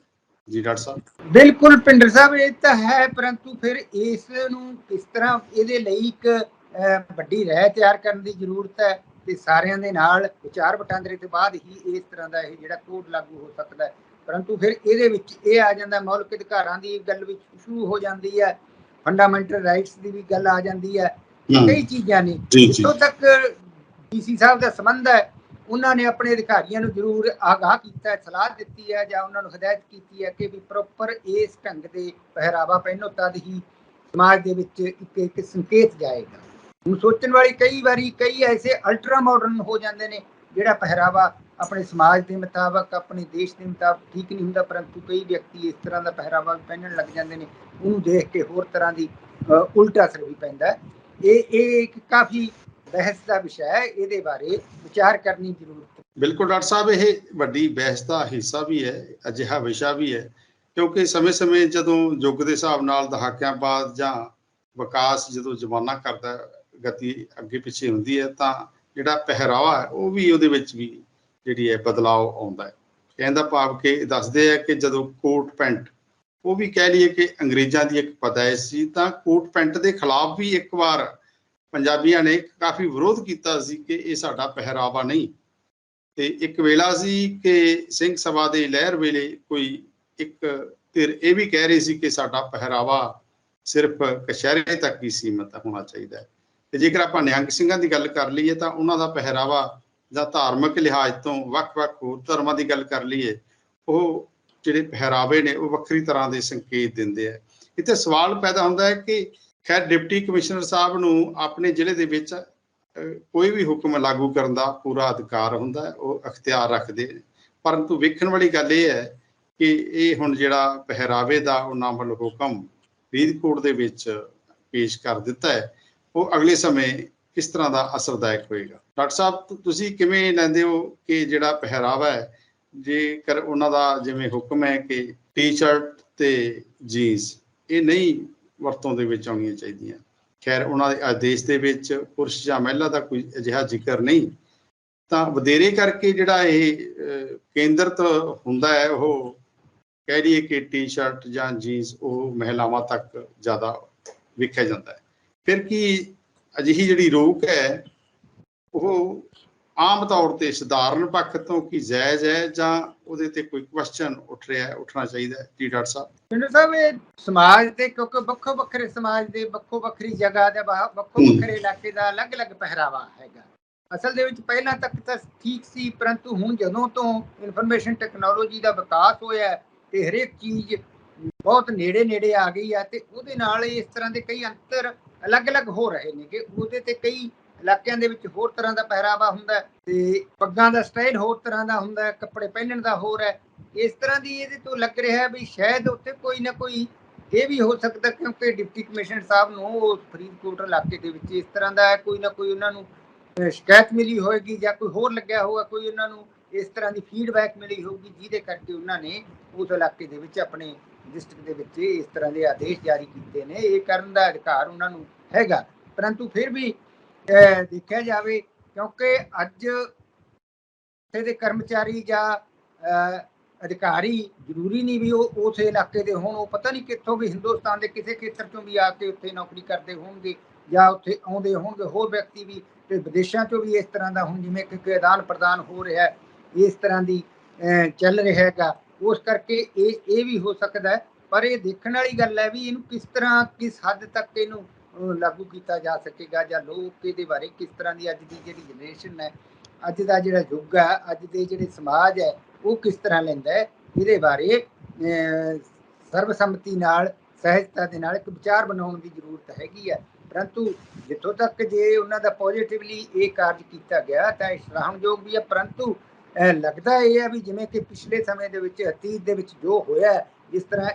ਜੀ ਡਾਕਟਰ ਸਾਹਿਬ। ਬਿਲਕੁਲ ਭਿੰਡਰ ਸਾਹਿਬ, ਇਹ ਤਾਂ ਹੈ, ਪਰੰਤੂ ਫਿਰ ਇਸ ਨੂੰ ਕਿਸ ਤਰ੍ਹਾਂ, ਇਹਦੇ ਲਈ ਇੱਕ ਵੱਡੀ ਰਾਇ ਤਿਆਰ ਕਰਨ ਦੀ ਜ਼ਰੂਰਤ ਹੈ ਤੇ ਸਾਰਿਆਂ ਦੇ ਨਾਲ ਵਿਚਾਰ ਵਟਾਂਦਰੇ ਤੋਂ ਬਾਅਦ ਹੀ ਇਸ ਤਰ੍ਹਾਂ ਦਾ ਇਹ ਜਿਹੜਾ ਕੋਡ ਲਾਗੂ ਹੋ ਸਕਦਾ ਹੈ। ਪਰੰਤੂ ਫਿਰ ਇਹਦੇ ਵਿੱਚ ਇਹ ਆ ਜਾਂਦਾ, ਮੌਲਿਕ ਅਧਿਕਾਰਾਂ ਦੀ ਗੱਲ ਵਿੱਚ ਸ਼ੁਰੂ ਹੋ ਜਾਂਦੀ ਹੈ, ਫੰਡਾਮੈਂਟਲ ਰਾਈਟਸ ਦੀ ਵੀ ਗੱਲ ਆ ਜਾਂਦੀ ਹੈ, ਕਈ ਚੀਜ਼ਾਂ ਨੇ। ਇੱਥੋਂ ਤੱਕ ਡੀਸੀ ਸਾਹਿਬ ਦਾ ਸੰਬੰਧ ਹੈ, ਉਹਨਾਂ ਨੇ ਆਪਣੇ ਅਧਿਕਾਰੀਆਂ ਨੂੰ ਜ਼ਰੂਰ ਆਗਾਹ ਕੀਤਾ, ਸਲਾਹ ਦਿੱਤੀ ਹੈ ਜਾਂ ਉਹਨਾਂ ਨੂੰ ਹਦਾਇਤ ਕੀਤੀ ਹੈ ਕਿ ਵੀ ਪ੍ਰੋਪਰ ਇਸ ਢੰਗ ਦੇ ਪਹਿਰਾਵਾ ਪਹਿਨੋ, ਤਦ ਹੀ ਸਮਾਜ ਦੇ ਵਿੱਚ ਇੱਕ ਸੰਕੇਤ ਜਾਏਗਾ। ਹੁਣ ਸੋਚਣ ਵਾਲੀ ਕਈ ਵਾਰੀ ਕਈ ਐਸੇ ਅਲਟਰਾ ਮਾਡਰਨ ਹੋ ਜਾਂਦੇ ਨੇ ਜਿਹੜਾ ਪਹਿਰਾਵਾ ਆਪਣੇ ਸਮਾਜ ਦੇ ਮੁਤਾਬਕ, ਆਪਣੇ ਦੇਸ਼ ਦੇ ਮੁਤਾਬਕ ਠੀਕ ਨਹੀਂ ਹੁੰਦਾ, ਪਰੰਤੂ ਕਈ ਵਿਅਕਤੀ ਇਸ ਤਰ੍ਹਾਂ ਦਾ ਪਹਿਰਾਵਾ ਪਹਿਨਣ ਲੱਗ ਜਾਂਦੇ ਨੇ, ਉਹਨੂੰ ਦੇਖ ਕੇ ਹੋਰ ਤਰ੍ਹਾਂ ਦੀ ਉਲਟਾ ਅਸਰ ਵੀ ਪੈਂਦਾ। ਇਹ ਇੱਕ ਕਾਫੀ ਬਹਿਸ ਦਾ ਵਿਸ਼ਾ ਹੈ, ਇਹਦੇ ਬਾਰੇ ਵਿਚਾਰ ਕਰਨੀ ਜ਼ਰੂਰਤ ਹੈ। ਬਿਲਕੁਲ ਡਾਕਟਰ ਸਾਹਿਬ, ਇਹ ਵੱਡੀ ਬਹਿਸ ਦਾ ਹਿੱਸਾ ਵੀ ਹੈ, ਅਜਿਹਾ ਵਿਸ਼ਾ ਵੀ ਹੈ, ਕਿਉਂਕਿ ਸਮੇਂ-ਸਮੇਂ ਜਦੋਂ ਯੁੱਗ ਦੇ ਹਿਸਾਬ ਨਾਲ ਦਹਾਕਿਆਂ ਬਾਅਦ ਜਾਂ ਵਿਕਾਸ ਜਦੋਂ ਜ਼ਮਾਨਾ ਕਰਦਾ, ਗਤੀ ਅੱਗੇ ਪਿੱਛੇ ਹੁੰਦੀ ਹੈ, ਤਾਂ ਜਿਹੜਾ ਪਹਿਰਾਵਾ ਹੈ ਉਹ ਵੀ ਉਹਦੇ ਵਿੱਚ ਵੀ ਜਿਹੜੀ ਹੈ ਬਦਲਾਅ ਆਉਂਦਾ ਹੈ। ਕਹਿਣ ਦਾ ਭਾਵ ਕਿ ਦੱਸਦੇ ਆ ਕਿ ਜਦੋਂ ਕੋਟ ਪੈਂਟ, ਉਹ ਵੀ ਕਹਿ ਲਈਏ ਕਿ ਅੰਗਰੇਜ਼ਾਂ ਦੀ ਇੱਕ ਪੈਦਾਇਸ਼ ਸੀ, ਤਾਂ ਕੋਟ ਪੈਂਟ ਦੇ ਖਿਲਾਫ ਵੀ ਇੱਕ ਵਾਰ ਪੰਜਾਬੀਆਂ ਨੇ ਕਾਫੀ ਵਿਰੋਧ ਕੀਤਾ ਸੀ ਕਿ ਇਹ ਸਾਡਾ ਪਹਿਰਾਵਾ ਨਹੀਂ। ਤੇ ਇੱਕ ਵੇਲਾ ਸੀ ਕਿ ਸਿੰਘ ਸਭਾ ਦੇ ਲਹਿਰ ਵੇਲੇ ਕੋਈ ਇੱਕ ਧਿਰ ਇਹ ਵੀ ਕਹਿ ਰਹੀ ਸੀ ਕਿ ਸਾਡਾ ਪਹਿਰਾਵਾ ਸਿਰਫ ਕਛਹਿਰੇ ਤੱਕ ਹੀ ਸੀਮਤ ਹੋਣਾ ਚਾਹੀਦਾ ਹੈ। ਤੇ ਜੇਕਰ ਆਪਾਂ ਨਿਹੰਗ ਸਿੰਘਾਂ ਦੀ ਗੱਲ ਕਰ ਲਈਏ ਤਾਂ ਉਹਨਾਂ ਦਾ ਪਹਿਰਾਵਾ ਜਾਂ ਧਾਰਮਿਕ ਲਿਹਾਜ਼ ਤੋਂ ਵੱਖ-ਵੱਖ ਹੋਰ ਧਰਮਾਂ ਦੀ ਗੱਲ ਕਰ ਲਈਏ, ਉਹ ਜਿਹੜੇ ਪਹਿਰਾਵੇ ਨੇ ਉਹ ਵੱਖਰੀ ਤਰ੍ਹਾਂ ਦੇ ਸੰਕੇਤ ਦਿੰਦੇ ਆ। ਇੱਥੇ ਸਵਾਲ ਪੈਦਾ ਹੁੰਦਾ ਹੈ ਕਿ ਖੈਰ ਡਿਪਟੀ ਕਮਿਸ਼ਨਰ ਸਾਹਿਬ ਨੂੰ ਆਪਣੇ ਜ਼ਿਲ੍ਹੇ ਦੇ ਵਿੱਚ ਕੋਈ ਵੀ ਹੁਕਮ ਲਾਗੂ ਕਰਨ ਦਾ ਪੂਰਾ ਅਧਿਕਾਰ ਹੁੰਦਾ ਹੈ, ਉਹ ਅਖਤਿਆਰ ਰੱਖਦੇ ਨੇ। ਪਰੰਤੂ ਵੇਖਣ ਵਾਲੀ ਗੱਲ ਇਹ ਹੈ ਕਿ ਇਹ ਹੁਣ ਜਿਹੜਾ ਪਹਿਰਾਵੇ ਦਾ ਉਹਨਾਂ ਵੱਲੋਂ ਹੁਕਮ ਫਰੀਦਕੋਟ ਦੇ ਵਿੱਚ ਪੇਸ਼ ਕਰ ਦਿੱਤਾ ਹੈ, ਉਹ ਅਗਲੇ ਸਮੇਂ ਕਿਸ ਤਰ੍ਹਾਂ ਦਾ ਅਸਰਦਾਇਕ ਹੋਏਗਾ। ਡਾਕਟਰ ਸਾਹਿਬ, ਤੁਸੀਂ ਕਿਵੇਂ ਲੈਂਦੇ ਹੋ ਕਿ ਜਿਹੜਾ ਪਹਿਰਾਵਾ ਹੈ, ਜੇਕਰ ਉਹਨਾਂ ਦਾ ਜਿਵੇਂ ਹੁਕਮ ਹੈ ਕਿ ਟੀ-ਸ਼ਰਟ ਤੇ ਜੀਨਸ ਇਹ ਨਹੀਂ ਵਰਤੋਂ ਦੇ ਵਿੱਚ ਆਉਣੀਆਂ ਚਾਹੀਦੀਆਂ, ਖੈਰ ਉਹਨਾਂ ਦੇ ਆਦੇਸ਼ ਦੇ ਵਿੱਚ ਪੁਰਸ਼ ਜਾਂ ਮਹਿਲਾ ਦਾ ਕੋਈ ਅਜਿਹਾ ਜ਼ਿਕਰ ਨਹੀਂ, ਤਾਂ ਵਧੇਰੇ ਕਰਕੇ ਜਿਹੜਾ ਇਹ ਕੇਂਦਰਿਤ ਹੁੰਦਾ ਹੈ, ਉਹ ਕਹਿ ਲਈਏ ਕਿ ਟੀ-ਸ਼ਰਟ ਜਾਂ ਜੀਨਸ ਉਹ ਮਹਿਲਾਵਾਂ ਤੱਕ ਜ਼ਿਆਦਾ ਵੇਖਿਆ ਜਾਂਦਾ ਹੈ। ਫਿਰ ਕੀ ਅਜਿਹੀ ਜਿਹੜੀ ਰੋਕ ਹੈ ਉਹ ਆਮ ਤੌਰ ਤੇ ਸਧਾਰਨ ਪੱਖ ਤੋਂ ਕੀ ਜਾਇਜ਼ ਹੈ ਜਾਂ ਉਹਦੇ ਤੇ ਕੋਈ ਕੁਐਸਚਨ ਉੱਠਣਾ ਚਾਹੀਦਾ ਹੈ? ਜੀ ਡਾਕਟਰ ਸਾਹਿਬ। ਪਿੰਡਰ ਸਾਹਿਬ, ਇਹ ਸਮਾਜ ਦੇ ਕਿਉਂਕਿ ਵੱਖੋ ਵੱਖਰੇ ਸਮਾਜ ਦੇ ਵੱਖੋ ਵੱਖਰੀ ਜਗ੍ਹਾ ਦੇ ਵੱਖੋ ਵੱਖਰੇ ਇਲਾਕੇ ਦਾ ਅਲੱਗ-ਅਲੱਗ ਪਹਿਰਾਵਾ ਹੈਗਾ। ਅਸਲ ਦੇ ਵਿੱਚ ਪਹਿਲਾਂ ਤੱਕ ਤਾਂ ਠੀਕ ਸੀ, ਪਰੰਤੂ ਹੁਣ ਜਦੋਂ ਤੋਂ ਇਨਫੋਰਮੇਸ਼ਨ ਟੈਕਨੋਲੋਜੀ ਦਾ ਵਿਕਾਸ ਹੋਇਆ ਤੇ ਹਰੇਕ ਚੀਜ਼ ਬਹੁਤ ਨੇੜੇ ਆ ਗਈ ਹੈ, ਤੇ ਉਹਦੇ ਨਾਲ ਇਸ ਤਰ੍ਹਾਂ ਦੇ ਕਈ ਅੰਤਰ ਅਲੱਗ-ਅਲੱਗ ਹੋ ਰਹੇ ਨੇ ਕਿ ਉਹਦੇ ਤੇ ਕਈ ਇਲਾਕਿਆਂ ਦੇ ਵਿੱਚ ਹੋਰ ਤਰ੍ਹਾਂ ਦਾ ਪਹਿਰਾਵਾ ਹੁੰਦਾ ਤੇ ਪੱਗਾਂ ਦਾ ਸਟਾਈਲ ਹੋਰ ਤਰ੍ਹਾਂ ਦਾ ਹੁੰਦਾ, ਕੱਪੜੇ ਪਹਿਨਣ ਦਾ ਹੋਰ ਹੈ। ਇਸ ਤਰ੍ਹਾਂ ਦੀ ਇਹਦੇ ਤੋਂ ਲੱਗ ਰਿਹਾ ਵੀ ਸ਼ਾਇਦ ਉੱਥੇ ਕੋਈ ਨਾ ਕੋਈ ਇਹ ਵੀ ਹੋ ਸਕਦਾ, ਕਿਉਂਕਿ ਡਿਪਟੀ ਕਮਿਸ਼ਨਰ ਸਾਹਿਬ ਨੂੰ ਉਹ ਫਰੀਦਕੋਟ ਇਲਾਕੇ ਦੇ ਵਿੱਚ ਇਸ ਤਰ੍ਹਾਂ ਦਾ ਕੋਈ ਨਾ ਕੋਈ ਉਹਨਾਂ ਨੂੰ ਸ਼ਿਕਾਇਤ ਮਿਲੀ ਹੋਏਗੀ ਜਾਂ ਕੋਈ ਹੋਰ ਲੱਗਿਆ ਹੋਊਗਾ, ਕੋਈ ਉਹਨਾਂ ਨੂੰ ਇਸ ਤਰ੍ਹਾਂ ਦੀ ਫੀਡਬੈਕ ਮਿਲੀ ਹੋਊਗੀ, ਜਿਹਦੇ ਕਰਕੇ ਉਹਨਾਂ ਨੇ ਉਸ ਇਲਾਕੇ ਦੇ ਵਿੱਚ ਆਪਣੇ ਡਿਸਟ੍ਰਿਕਟ ਦੇ ਵਿੱਚ ਇਸ ਤਰ੍ਹਾਂ ਦੇ ਆਦੇਸ਼ ਜਾਰੀ ਕੀਤੇ ਨੇ। ਇਹ ਕਰਨ ਦਾ ਅਧਿਕਾਰ ਉਹਨਾਂ ਨੂੰ ਹੈਗਾ, ਪਰੰਤੂ ਫਿਰ ਵੀ ਦੇਖਿਆ ਜਾਵੇ ਕਿਉਂਕਿ ਅੱਜ ਉੱਥੇ ਦੇ ਕਰਮਚਾਰੀ ਜਾਂ ਅਧਿਕਾਰੀ ਜ਼ਰੂਰੀ ਨਹੀਂ ਵੀ ਉਹ ਉਸ ਇਲਾਕੇ ਦੇ ਹੋਣ, ਉਹ ਪਤਾ ਨਹੀਂ ਕਿੱਥੋਂ ਵੀ ਹਿੰਦੁਸਤਾਨ ਦੇ ਕਿਸੇ ਖੇਤਰ ਚੋਂ ਵੀ ਆ ਕੇ ਉੱਥੇ ਨੌਕਰੀ ਕਰਦੇ ਹੋਣਗੇ ਜਾਂ ਉੱਥੇ ਆਉਂਦੇ ਹੋਣਗੇ ਹੋਰ ਵਿਅਕਤੀ ਵੀ, ਤੇ ਵਿਦੇਸ਼ਾਂ ਚੋਂ ਵੀ ਇਸ ਤਰ੍ਹਾਂ ਦਾ ਹੁਣ ਜਿਵੇਂ ਕਿ ਆਦਾਨ ਪ੍ਰਦਾਨ ਹੋ ਰਿਹਾ ਇਸ ਤਰ੍ਹਾਂ ਦੀ ਚੱਲ ਰਿਹਾ ਹੈਗਾ, ਉਸ ਕਰਕੇ ਇਹ ਵੀ ਹੋ ਸਕਦਾ। ਪਰ ਇਹ ਦੇਖਣ ਵਾਲੀ ਗੱਲ ਹੈ ਵੀ ਇਹਨੂੰ ਕਿਸ ਤਰ੍ਹਾਂ ਕਿਸ ਹੱਦ ਤੱਕ ਇਹਨੂੰ ਲਾਗੂ ਕੀਤਾ ਜਾ ਸਕੇਗਾ ਜਾਂ ਲੋਕ ਇਹਦੇ ਬਾਰੇ ਕਿਸ ਤਰ੍ਹਾਂ ਦੀ ਅੱਜ ਦੀ ਜਿਹੜੀ ਜਨਰੇਸ਼ਨ ਹੈ, ਅੱਜ ਦਾ ਜਿਹੜਾ ਯੁੱਗ ਹੈ, ਅੱਜ ਦੇ ਜਿਹੜੇ ਸਮਾਜ ਹੈ ਉਹ ਕਿਸ ਤਰ੍ਹਾਂ ਲੈਂਦਾ ਹੈ, ਇਹਦੇ ਬਾਰੇ ਸਰਬਸੰਮਤੀ ਨਾਲ ਸਹਿਜਤਾ ਦੇ ਨਾਲ ਇੱਕ ਵਿਚਾਰ ਬਣਾਉਣ ਦੀ ਜ਼ਰੂਰਤ ਹੈਗੀ ਹੈ। ਪਰੰਤੂ ਜਿੱਥੋਂ ਤੱਕ ਜੇ ਉਹਨਾਂ ਦਾ ਪੋਜ਼ਿਟਿਵਲੀ ਇਹ ਕਾਰਜ ਕੀਤਾ ਗਿਆ ਤਾਂ ਇਹ ਸਰਾਹਣਯੋਗ ਵੀ ਹੈ, ਪਰੰਤੂ ਲੱਗਦਾ ਇਹ ਹੈ ਵੀ ਜਿਵੇਂ ਕਿ ਪਿਛਲੇ ਸਮੇਂ ਦੇ ਵਿੱਚ ਅਤੀਤ ਦੇ ਵਿੱਚ ਜੋ ਹੋਇਆ ਇਸ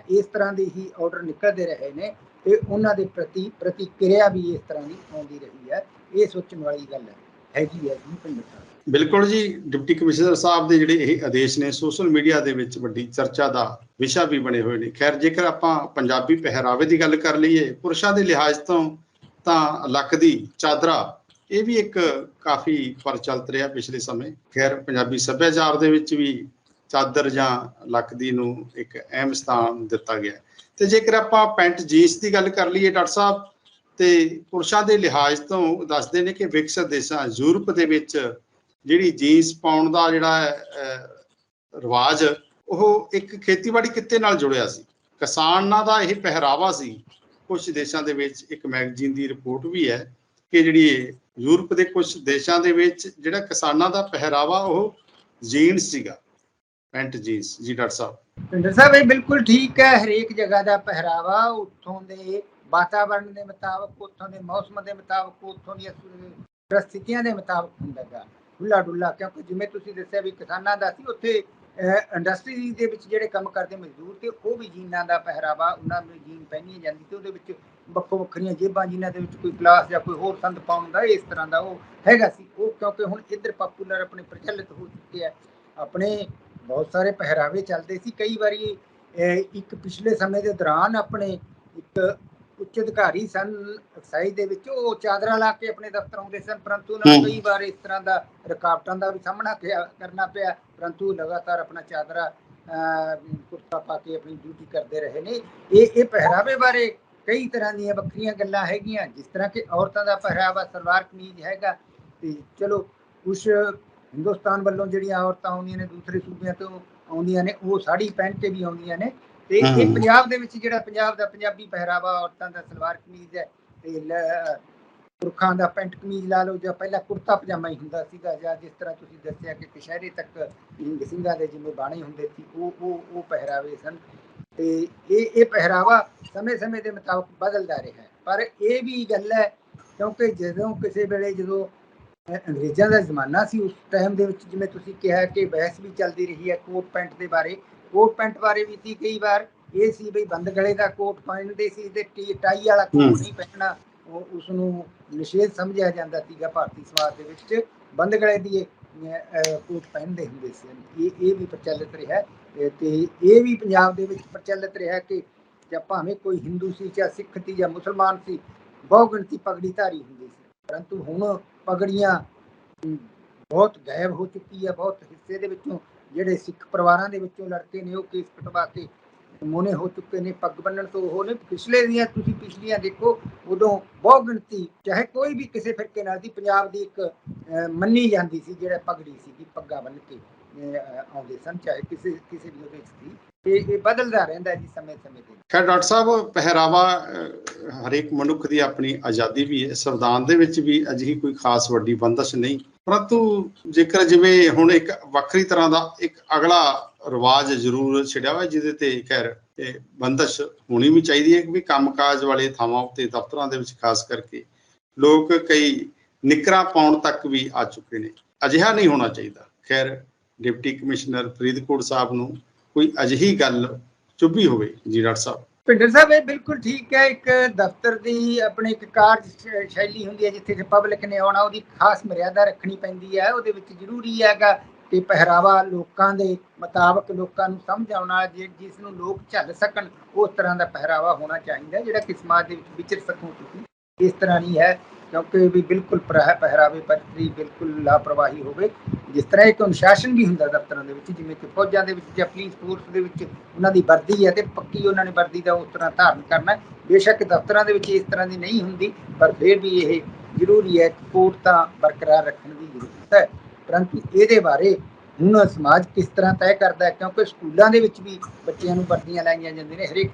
ਤਰ੍ਹਾਂ ਦੇ ਹੀ ਆਰਡਰ ਨਿਕਲਦੇ ਰਹੇ ਨੇ ਤੇ ਉਹਨਾਂ ਦੇ ਪ੍ਰਤੀ ਪ੍ਰਤੀਕਿਰਿਆ ਵੀ ਇਸ ਤਰ੍ਹਾਂ ਦੀ ਆਉਂਦੀ ਰਹੀ ਹੈ। ਇਹ ਸੋਚਣ ਵਾਲੀ ਗੱਲ ਹੈਗੀ ਹੈ ਜੀ ਪਿੰਡਰ ਸਾਹਿਬ। ਬਿਲਕੁਲ ਜੀ, ਡਿਪਟੀ ਕਮਿਸ਼ਨਰ ਸਾਹਿਬ ਦੇ ਜਿਹੜੇ ਇਹ ਆਦੇਸ਼ ਨੇ ਸੋਸ਼ਲ ਮੀਡੀਆ ਦੇ ਵਿੱਚ ਵੱਡੀ ਚਰਚਾ ਦਾ ਵਿਸ਼ਾ ਵੀ ਬਣੇ ਹੋਏ ਨੇ। ਖੈਰ ਜੇਕਰ ਆਪਾਂ ਪੰਜਾਬੀ ਪਹਿਰਾਵੇ ਦੀ ਗੱਲ ਕਰ ਲਈਏ ਪੁਰਸ਼ਾਂ ਦੇ ਲਿਹਾਜ਼ ਤੋਂ ਤਾਂ ਲੱਕ ਦੀ ਚਾਦਰਾ ਇਹ ਵੀ ਇੱਕ ਕਾਫੀ ਪ੍ਰਚਲਿਤ ਰਿਹਾ ਪਿਛਲੇ ਸਮੇਂ। ਖੈਰ ਪੰਜਾਬੀ ਸੱਭਿਆਚਾਰ ਦੇ ਵਿੱਚ ਵੀ ਚਾਦਰ ਜਾਂ ਲੱਕ ਦੀ ਨੂੰ ਇੱਕ ਅਹਿਮ ਸਥਾਨ ਦਿੱਤਾ ਗਿਆ। ਤੇ ਜੇਕਰ ਆਪਾਂ ਪੈਂਟ ਜੀਨਸ ਦੀ ਗੱਲ ਕਰ ਲਈਏ ਡਾਕਟਰ ਸਾਹਿਬ, ਤੇ ਪੁਰਸ਼ਾਂ ਦੇ ਲਿਹਾਜ਼ ਤੋਂ ਦੱਸਦੇ ਨੇ ਕਿ ਵਿਕਸਿਤ ਦੇਸ਼ਾਂ ਯੂਰਪ ਦੇ ਵਿੱਚ ਜਿਹੜੀ ਜੀਨਸ ਪਾਉਣ ਦਾ ਜਿਹੜਾ ਰਿਵਾਜ ਉਹ ਇੱਕ ਖੇਤੀਬਾੜੀ ਕਿੱਤੇ ਨਾਲ ਜੁੜਿਆ ਸੀ, ਕਿਸਾਨਾਂ ਦਾ ਇਹ ਪਹਿਰਾਵਾ ਸੀ। ਕੁਝ ਦੇਸ਼ਾਂ ਦੇ ਵਿੱਚ ਇੱਕ ਮੈਗਜ਼ੀਨ ਦੀ ਰਿਪੋਰਟ ਵੀ ਹੈ ਕਿ ਜਿਹੜੀ ਯੂਰਪ ਦੇ ਕੁਝ ਦੇਸ਼ਾਂ ਦੇ ਵਿੱਚ ਜਿਹੜਾ ਕਿਸਾਨਾਂ ਦਾ ਪਹਿਰਾਵਾ ਉਹ ਜੀਨਸ ਸੀਗਾ, ਪੈਂਟ ਜੀਨਸ। ਜੀ ਡਾਕਟਰ ਸਾਹਿਬ। ਪਿੰਡਰ ਸਾਹਿਬ, ਇਹ ਬਿਲਕੁਲ ਠੀਕ ਹੈ। ਹਰੇਕ ਜਗ੍ਹਾ ਦਾ ਪਹਿਰਾਵਾ ਉੱਥੋਂ ਦੇ ਵਾਤਾਵਰਣ ਦੇ ਮੁਤਾਬਕ, ਉੱਥੋਂ ਦੇ ਮੌਸਮ ਦੇ ਮੁਤਾਬਕ, ਉੱਥੋਂ ਦੀਆਂ ਪ੍ਰਸਥਿਤੀਆਂ ਦੇ ਮੁਤਾਬਕ ਹੁੰਦਾ ਹੈਗਾ ਖੁੱਲਾ ਡੁੱਲਾ। ਕਿਉਂਕਿ ਜਿਵੇਂ ਤੁਸੀਂ ਦੱਸਿਆ ਵੀ ਕਿਸਾਨਾਂ ਦਾ ਸੀ, ਉੱਥੇ ਇੰਡਸਟਰੀ ਦੇ ਵਿੱਚ ਜਿਹੜੇ ਕੰਮ ਕਰਦੇ ਮਜ਼ਦੂਰ ਤੇ ਉਹ ਵੀ ਜੀਨਾਂ ਦਾ ਪਹਿਰਾਵਾ ਉਹਨਾਂ ਨੂੰ ਜੀਨ ਪਹਿਨੀ ਜਾਂਦੀ ਤੇ ਉਹਦੇ ਵਿੱਚ ਵੱਖੋ ਵੱਖਰੀਆਂ ਜੇਬਾਂ ਜਿਨ੍ਹਾਂ ਦੇ ਵਿੱਚ ਕੋਈ ਗਲਾਸ ਜਾਂ ਕੋਈ ਹੋਰ ਸੰਦ ਪਾਉਣ ਦਾ ਇਸ ਤਰ੍ਹਾਂ ਦਾ ਉਹ ਹੈਗਾ ਸੀ। ਉਹ ਕਿਉਂਕਿ ਹੁਣ ਇੱਧਰ ਪਾਪੂਲਰ ਆਪਣੇ ਪ੍ਰਚਲਿਤ ਹੋ ਚੁੱਕੇ ਆ, ਆਪਣੇ ਬਹੁਤ ਸਾਰੇ ਪਹਿਰਾਵੇ ਚੱਲਦੇ ਸੀ। ਕਈ ਵਾਰੀ ਇੱਕ ਪਿਛਲੇ ਸਮੇਂ ਦੇ ਦੌਰਾਨ ਆਪਣੇ ਇੱਕ ਉੱਚ ਅਧਿਕਾਰੀ ਸਨ ਐਕਸਾਈਜ਼ ਦੇ ਵਿੱਚ, ਉਹ ਚਾਦਰਾ ਲਾ ਕੇ ਆਪਣੇ ਦਫ਼ਤਰ ਆਉਂਦੇ ਸਨ, ਪਰੰਤੂ ਉਹਨਾਂ ਨੂੰ ਕਈ ਵਾਰ ਇਸ ਤਰ੍ਹਾਂ ਦਾ ਰੁਕਾਵਟਾਂ ਦਾ ਵੀ ਸਾਹਮਣਾ ਕਰਨਾ ਪਿਆ, ਪਰੰਤੂ ਲਗਾਤਾਰ ਆਪਣਾ ਚਾਦਰਾ ਕੁਰਤਾ ਪਾ ਕੇ ਆਪਣੀ ਡਿਊਟੀ ਕਰਦੇ ਰਹੇ ਨੇ। ਇਹ ਪਹਿਰਾਵੇ ਬਾਰੇ ਕਈ ਤਰ੍ਹਾਂ ਦੀਆਂ ਵੱਖਰੀਆਂ ਗੱਲਾਂ ਹੈਗੀਆਂ, ਜਿਸ ਤਰ੍ਹਾਂ ਕਿ ਔਰਤਾਂ ਦਾ ਪਹਿਰਾਵਾ ਸਲਵਾਰ ਕਮੀਜ਼ ਹੈਗਾ, ਤੇ ਚਲੋ ਕੁਛ ਹਿੰਦੁਸਤਾਨ ਵੱਲੋਂ ਜਿਹੜੀਆਂ ਔਰਤਾਂ ਆਉਂਦੀਆਂ ਨੇ, ਦੂਸਰੇ ਸੂਬਿਆਂ ਤੋਂ ਆਉਂਦੀਆਂ ਨੇ, ਉਹ ਸਾੜੀ ਪਹਿਨ ਕੇ ਵੀ ਆਉਂਦੀਆਂ ਨੇ। ਤੇ ਇਹ ਪੰਜਾਬ ਦੇ ਵਿੱਚ ਜਿਹੜਾ ਪੰਜਾਬ ਦਾ ਪੰਜਾਬੀ ਪਹਿਰਾਵਾ ਔਰਤਾਂ ਦਾ ਸਲਵਾਰ ਕਮੀਜ਼ ਹੈ, ਤੇ ਪੁਰਖਾਂ ਦਾ ਪੈਂਟ ਕਮੀਜ਼ ਲਾ ਲਓ, ਜਾਂ ਪਹਿਲਾਂ ਕੁੜਤਾ ਪਜਾਮਾ ਹੀ ਹੁੰਦਾ ਸੀਗਾ, ਜਾਂ ਜਿਸ ਤਰ੍ਹਾਂ ਤੁਸੀਂ ਦੱਸਿਆ ਕਿ ਕਸ਼ਹਿਰੇ ਤੱਕ ਸਿੰਘਾਂ ਦੇ ਜਿਵੇਂ ਬਾਣੇ ਹੁੰਦੇ ਸੀ, ਉਹ ਪਹਿਰਾਵੇ ਸਨ। ਤੇ ਇਹ ਪਹਿਰਾਵਾ ਸਮੇਂ ਦੇ ਮੁਤਾਬਕ ਬਦਲਦਾ ਰਿਹਾ, ਪਰ ਇਹ ਵੀ ਗੱਲ ਹੈ ਕਿਉਂਕਿ ਜਦੋਂ ਕਿਸੇ ਵੇਲੇ ਜਦੋਂ ਅੰਗਰੇਜ਼ਾਂ ਦਾ ਜ਼ਮਾਨਾ ਸੀ, ਉਸ ਟਾਈਮ ਦੇ ਵਿੱਚ ਜਿਵੇਂ ਤੁਸੀਂ ਕਿਹਾ ਕਿ ਬਹਿਸ ਵੀ ਚੱਲਦੀ ਰਹੀ ਹੈ ਕੋਟ ਪੈਂਟ ਦੇ ਬਾਰੇ। ਕੋਟ ਪੈਂਟ ਬਾਰੇ ਵੀ ਸੀ ਕਈ ਵਾਰ ਇਹ ਸੀ ਬਈ ਬੰਦ ਗਲੇ ਦਾ ਕੋਟ ਪਹਿਨਦੇ ਸੀ ਤੇ ਟਾਈ ਵਾਲਾ ਕੋਟ ਨਹੀਂ ਪਹਿਨਣਾ, ਉਸ ਨੂੰ ਨਿਸ਼ੇਧ ਸਮਝਿਆ ਜਾਂਦਾ ਸੀਗਾ ਭਾਰਤੀ ਸਮਾਜ ਦੇ ਵਿੱਚ। ਬੰਦ ਗਲੇ ਦੀ ਕੋਟ ਪਹਿਨਦੇ ਹੁੰਦੇ ਸੀ। ਇਹ ਵੀ ਪ੍ਰਚਲਿਤ ਰਿਹਾ, ਤੇ ਇਹ ਵੀ ਪੰਜਾਬ ਦੇ ਵਿੱਚ ਪ੍ਰਚਲਿਤ ਰਿਹਾ ਕਿ ਜਾਂ ਭਾਵੇਂ ਕੋਈ ਹਿੰਦੂ ਸੀ, ਜਾਂ ਸਿੱਖ ਸੀ, ਜਾਂ ਮੁਸਲਮਾਨ ਸੀ, ਬਹੁ ਗਿਣਤੀ ਪਗੜੀ ਧਾਰੀ ਹੁੰਦੀ ਸੀ। ਪਰੰਤੂ ਹੁਣ ਪਗੜੀਆਂ ਬਹੁਤ ਗਾਇਬ ਹੋ ਚੁੱਕੀ ਹੈ। ਬਹੁਤ ਹਿੱਸੇ ਦੇ ਵਿੱਚੋਂ ਜਿਹੜੇ ਸਿੱਖ ਪਰਿਵਾਰਾਂ ਦੇ ਵਿੱਚੋਂ ਲੜਕੇ ਨੇ, ਉਹ ਕੇਸ ਕਟਵਾ ਕੇ ਮੋਨੇ ਹੋ ਚੁੱਕੇ ਨੇ, ਪੱਗ ਬੰਨਣ ਤੋਂ ਉਹ ਨੇ। ਤੁਸੀਂ ਪਿਛਲੀਆਂ ਦੇਖੋ, ਉਦੋਂ ਬਹੁ ਗਿਣਤੀ ਚਾਹੇ ਕੋਈ ਵੀ ਕਿਸੇ ਫਿਰਕੇ ਨਾਲ ਦੀ ਪੰਜਾਬ ਦੀ ਇੱਕ ਮੰਨੀ ਜਾਂਦੀ ਸੀ ਜਿਹੜਾ ਪਗੜੀ ਸੀ, ਪੱਗਾਂ ਬੰਨ ਕੇ ਆਉਂਦੇ ਸਨ, ਚਾਹੇ ਕਿਸੇ ਵੀ ਉਹਦੇ ਸੀ। ਇਹ ਬਦਲਦਾ ਰਹਿੰਦਾ ਜੀ ਸਮੇਂ ਤੇ। ਖੈਰ ਡਾਕਟਰ ਸਾਹਿਬ, ਪਹਿਰਾਵਾ ਹਰੇਕ ਮਨੁੱਖ ਦੀ ਆਪਣੀ ਆਜ਼ਾਦੀ ਵੀ ਹੈ, ਸੰਵਿਧਾਨ ਦੇ ਵਿੱਚ ਵੀ ਅਜਿਹੀ ਕੋਈ ਖਾਸ ਵੱਡੀ ਬੰਦਸ਼ ਨਹੀਂ। ਪਰੰਤੂ ਜੇਕਰ ਜਿਵੇਂ ਹੁਣ ਇੱਕ ਵੱਖਰੀ ਤਰ੍ਹਾਂ ਦਾ ਇੱਕ ਅਗਲਾ ਰਿਵਾਜ ਜ਼ਰੂਰ ਛਿੜਿਆ ਹੋਇਆ, ਜਿਹਦੇ ਤੇ ਖੈਰ ਬੰਦਸ਼ ਹੋਣੀ ਵੀ ਚਾਹੀਦੀ ਹੈ ਕਿ ਕੰਮਕਾਜ ਵਾਲੇ ਥਾਵਾਂ ਉੱਤੇ, ਦਫ਼ਤਰਾਂ ਦੇ ਵਿੱਚ ਖਾਸ ਕਰਕੇ ਲੋਕ ਕਈ ਨਿੱਕਰਾਂ ਪਾਉਣ ਤੱਕ ਵੀ ਆ ਚੁੱਕੇ ਨੇ। ਅਜਿਹਾ ਨਹੀਂ ਹੋਣਾ ਚਾਹੀਦਾ। ਖੈਰ ਡਿਪਟੀ ਕਮਿਸ਼ਨਰ ਫਰੀਦਕੋਟ ਸਾਹਿਬ ਨੂੰ ਕੋਈ ਅਜਿਹੀ ਗੱਲ ਚੁੱਭੀ ਹੋਵੇ ਜੀ ਡਾਕਟਰ ਸਾਹਿਬ? ਭਿੰਡਰ ਸਾਹਿਬ, ਇਹ ਬਿਲਕੁਲ ਠੀਕ ਹੈ। ਇੱਕ ਦਫ਼ਤਰ ਦੀ ਆਪਣੀ ਇੱਕ ਕਾਰਜ ਸ਼ੈਲੀ ਹੁੰਦੀ ਹੈ, ਜਿੱਥੇ ਪਬਲਿਕ ਨੇ ਆਉਣਾ, ਉਹਦੀ ਖਾਸ ਮਰਿਆਦਾ ਰੱਖਣੀ ਪੈਂਦੀ ਹੈ। ਉਹਦੇ ਵਿੱਚ ਜ਼ਰੂਰੀ ਹੈਗਾ ਕਿ ਪਹਿਰਾਵਾ ਲੋਕਾਂ ਦੇ ਮੁਤਾਬਕ, ਲੋਕਾਂ ਨੂੰ ਸਮਝ ਆਉਣਾ, ਜਿਸ ਨੂੰ ਲੋਕ ਝੱਲ ਸਕਣ, ਉਸ ਤਰ੍ਹਾਂ ਦਾ ਪਹਿਰਾਵਾ ਹੋਣਾ ਚਾਹੀਦਾ, ਜਿਹੜਾ ਕਿ ਸਮਾਜ ਦੇ ਵਿੱਚ ਵਿਚਰ ਸਕੋ ਤੁਸੀਂ। ਇਸ ਤਰ੍ਹਾਂ ਨਹੀਂ ਹੈ ਕਿਉਂਕਿ ਵੀ ਬਿਲਕੁਲ ਪਹਿਰਾਵੇ ਪ੍ਰਤੀ ਬਿਲਕੁਲ ਲਾਪਰਵਾਹੀ ਹੋਵੇ। ਜਿਸ ਤਰ੍ਹਾਂ ਇੱਕ ਅਨੁਸ਼ਾਸਨ ਵੀ ਹੁੰਦਾ ਦਫ਼ਤਰਾਂ ਦੇ ਵਿੱਚ, ਜਿਵੇਂ ਕਿ ਫੌਜਾਂ ਦੇ ਵਿੱਚ ਜਾਂ ਪੁਲਿਸ ਫੋਰਸ ਦੇ ਵਿੱਚ ਉਹਨਾਂ ਦੀ ਵਰਦੀ ਹੈ, ਤੇ ਪੱਕੀ ਉਹਨਾਂ ਨੇ ਵਰਦੀ ਦਾ ਉਸ ਤਰ੍ਹਾਂ ਧਾਰਨ ਕਰਨਾ। ਬੇਸ਼ੱਕ ਦਫ਼ਤਰਾਂ ਦੇ ਵਿੱਚ ਇਸ ਤਰ੍ਹਾਂ ਦੀ ਨਹੀਂ ਹੁੰਦੀ, ਪਰ ਫਿਰ ਵੀ ਇਹ ਜ਼ਰੂਰੀ ਹੈ, ਕੋਡ ਤਾਂ ਬਰਕਰਾਰ ਰੱਖਣ ਦੀ ਜ਼ਰੂਰਤ ਹੈ। ਪਰੰਤੂ ਇਹਦੇ ਬਾਰੇ ਹੁਣ ਸਮਾਜ ਕਿਸ ਤਰ੍ਹਾਂ ਤੈਅ ਕਰਦਾ ਹੈ, ਕਿਉਂਕਿ ਸਕੂਲਾਂ ਦੇ ਵਿੱਚ ਵੀ ਬੱਚਿਆਂ ਨੂੰ ਵਰਦੀਆਂ ਲਾਈਆਂ ਜਾਂਦੀਆਂ ਨੇ, ਹਰੇਕ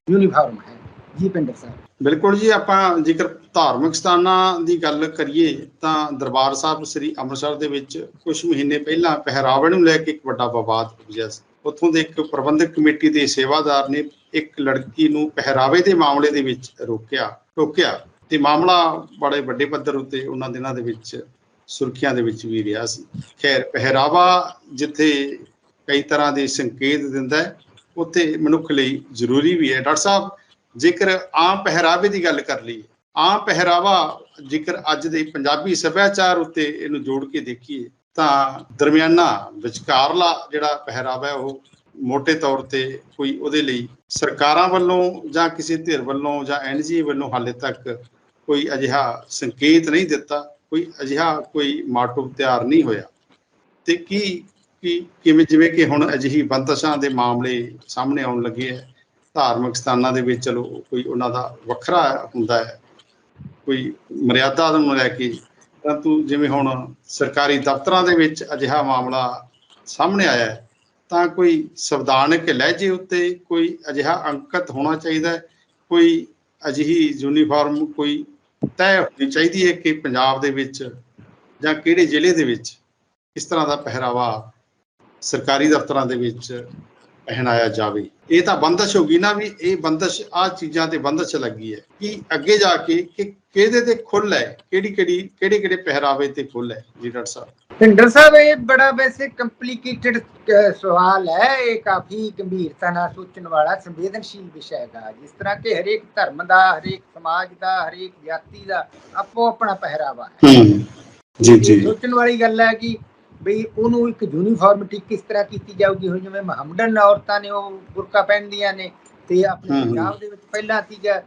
ਯੂਨੀਫਾਰਮ ਹੈ ਜੀ। ਪਿੰਡਰ ਸਾਹਿਬ, ਬਿਲਕੁਲ ਜੀ। ਆਪਾਂ ਜੇਕਰ ਧਾਰਮਿਕ ਸਥਾਨਾਂ ਦੀ ਗੱਲ ਕਰੀਏ ਤਾਂ ਦਰਬਾਰ ਸਾਹਿਬ ਸ੍ਰੀ ਅੰਮ੍ਰਿਤਸਰ ਦੇ ਵਿੱਚ ਕੁਝ ਮਹੀਨੇ ਪਹਿਲਾਂ ਪਹਿਰਾਵੇ ਨੂੰ ਲੈ ਕੇ ਇੱਕ ਵੱਡਾ ਵਿਵਾਦ ਉਪਜਿਆ ਸੀ। ਉੱਥੋਂ ਦੇ ਇੱਕ ਪ੍ਰਬੰਧਕ ਕਮੇਟੀ ਦੇ ਸੇਵਾਦਾਰ ਨੇ ਇੱਕ ਲੜਕੀ ਨੂੰ ਪਹਿਰਾਵੇ ਦੇ ਮਾਮਲੇ ਦੇ ਵਿੱਚ ਟੋਕਿਆ ਤੇ ਮਾਮਲਾ ਬੜੇ ਵੱਡੇ ਪੱਧਰ ਉੱਤੇ ਉਹਨਾਂ ਦਿਨਾਂ ਦੇ ਵਿੱਚ ਸੁਰਖੀਆਂ ਦੇ ਵਿੱਚ ਵੀ ਰਿਹਾ ਸੀ। ਖੈਰ, ਪਹਿਰਾਵਾ ਜਿੱਥੇ ਕਈ ਤਰ੍ਹਾਂ ਦੇ ਸੰਕੇਤ ਦਿੰਦਾ ਹੈ, ਉੱਥੇ ਮਨੁੱਖ ਲਈ ਜ਼ਰੂਰੀ ਵੀ ਹੈ। ਡਾਕਟਰ ਸਾਹਿਬ, ਜੇਕਰ ਆਮ ਪਹਿਰਾਵੇ ਦੀ ਗੱਲ ਕਰ ਲਈਏ, ਆਮ ਪਹਿਰਾਵਾ ਜੇਕਰ ਅੱਜ ਦੇ ਪੰਜਾਬੀ ਸੱਭਿਆਚਾਰ ਉੱਤੇ ਇਹਨੂੰ ਜੋੜ ਕੇ ਦੇਖੀਏ ਤਾਂ ਦਰਮਿਆਨਾ ਵਿਚਕਾਰਲਾ ਜਿਹੜਾ ਪਹਿਰਾਵਾ ਹੈ, ਉਹ ਮੋਟੇ ਤੌਰ ਤੇ ਕੋਈ ਉਹਦੇ ਲਈ ਸਰਕਾਰਾਂ ਵੱਲੋਂ ਜਾਂ ਕਿਸੇ ਧਿਰ ਵੱਲੋਂ ਜਾਂ NGO ਵੱਲੋਂ ਹਾਲੇ ਤੱਕ ਕੋਈ ਅਜਿਹਾ ਸੰਕੇਤ ਨਹੀਂ ਦਿੱਤਾ, ਕੋਈ ਅਜਿਹਾ ਕੋਈ ਮਾਟੋ ਤਿਆਰ ਨਹੀਂ ਹੋਇਆ। ਤੇ ਕਿਵੇਂ ਜਿਵੇਂ ਕਿ ਹੁਣ ਅਜਿਹੀ ਬੰਦਸ਼ਾਂ ਦੇ ਮਾਮਲੇ ਸਾਹਮਣੇ ਆਉਣ ਲੱਗੇ ਹੈ ਧਾਰਮਿਕ ਸਥਾਨਾਂ ਦੇ ਵਿੱਚ, ਚਲੋ ਕੋਈ ਉਹਨਾਂ ਦਾ ਵੱਖਰਾ ਹੁੰਦਾ ਹੈ, ਕੋਈ ਮਰਿਆਦਾ ਨੂੰ ਲੈ ਕੇ, ਪਰੰਤੂ ਜਿਵੇਂ ਹੁਣ ਸਰਕਾਰੀ ਦਫ਼ਤਰਾਂ ਦੇ ਵਿੱਚ ਅਜਿਹਾ ਮਾਮਲਾ ਸਾਹਮਣੇ ਆਇਆ ਹੈ ਤਾਂ ਕੋਈ ਸੰਵਿਧਾਨਕ ਲਹਿਜੇ ਉੱਤੇ ਕੋਈ ਅਜਿਹਾ ਅੰਕਿਤ ਹੋਣਾ ਚਾਹੀਦਾ ਹੈ, ਕੋਈ ਅਜਿਹੀ ਯੂਨੀਫਾਰਮ ਕੋਈ ਤੈਅ ਹੋਣੀ ਚਾਹੀਦੀ ਹੈ ਕਿ ਪੰਜਾਬ ਦੇ ਵਿੱਚ ਜਾਂ ਕਿਹੜੇ ਜ਼ਿਲ੍ਹੇ ਦੇ ਵਿੱਚ ਇਸ ਤਰ੍ਹਾਂ ਦਾ ਪਹਿਰਾਵਾ ਸਰਕਾਰੀ ਦਫ਼ਤਰਾਂ ਦੇ ਵਿੱਚ ਪਹਿਨਾਇਆ ਜਾਵੇ। ਇਹ ਤਾਂ ਬੰਦਸ਼ ਹੋ ਗਈ ਨਾ, ਵੀ ਇਹ ਬੰਦਸ਼ ਆਹ ਚੀਜ਼ਾਂ ਤੇ ਬੰਦਸ਼ ਲੱਗੀ ਹੈ ਕਿ ਅੱਗੇ ਜਾ ਕੇ ਕਿ ਕਿਹਦੇ ਤੇ ਖੁੱਲ੍ਹ ਹੈ, ਕਿਹੜੇ ਪਹਿਰਾਵੇ ਤੇ ਖੁੱਲ੍ਹ ਹੈ ਜੀ ਡਾਕਟਰ ਸਾਹਿਬ? ਭਿੰਡਰ ਸਾਹਿਬ, ਇਹ ਬੜਾ ਵੈਸੇ ਕੰਪਲੀਕੇਟਡ ਸਵਾਲ ਹੈ। ਇਹ ਕਾਫੀ ਗੰਭੀਰਤਾ ਨਾਲ ਸੋਚਣ ਵਾਲਾ ਸੰਵੇਦਨਸ਼ੀਲ ਵਿਸ਼ਾ ਹੈਗਾ। ਜਿਸ ਤਰ੍ਹਾਂ ਕਿ ਹਰੇਕ ਧਰਮ ਦਾ, ਹਰੇਕ ਸਮਾਜ ਦਾ, ਹਰੇਕ ਜਾਤੀ ਦਾ ਆਪੋ ਆਪਣਾ ਪਹਿਰਾਵਾ ਹੈ। ਜੀ, ਸੋਚਣ ਵਾਲੀ ਗੱਲ ਹੈ ਕਿ ਬਈ ਉਹਨੂੰ ਇੱਕ ਯੂਨੀਫਾਰਮਿਟੀ ਕਿਸ ਤਰ੍ਹਾਂ ਕੀਤੀ ਜਾਊਗੀ। ਹੁਣ ਜਿਵੇਂ ਮੁਹੰਮਡਨ ਔਰਤਾਂ ਨੇ, ਉਹ ਬੁਰਕਾ ਪਹਿਨਦੀਆਂ ਨੇ, ਤੇ ਆਪਣੇ ਪੰਜਾਬ ਦੇ ਵਿੱਚ ਪਹਿਲਾਂ ਸੀਗਾ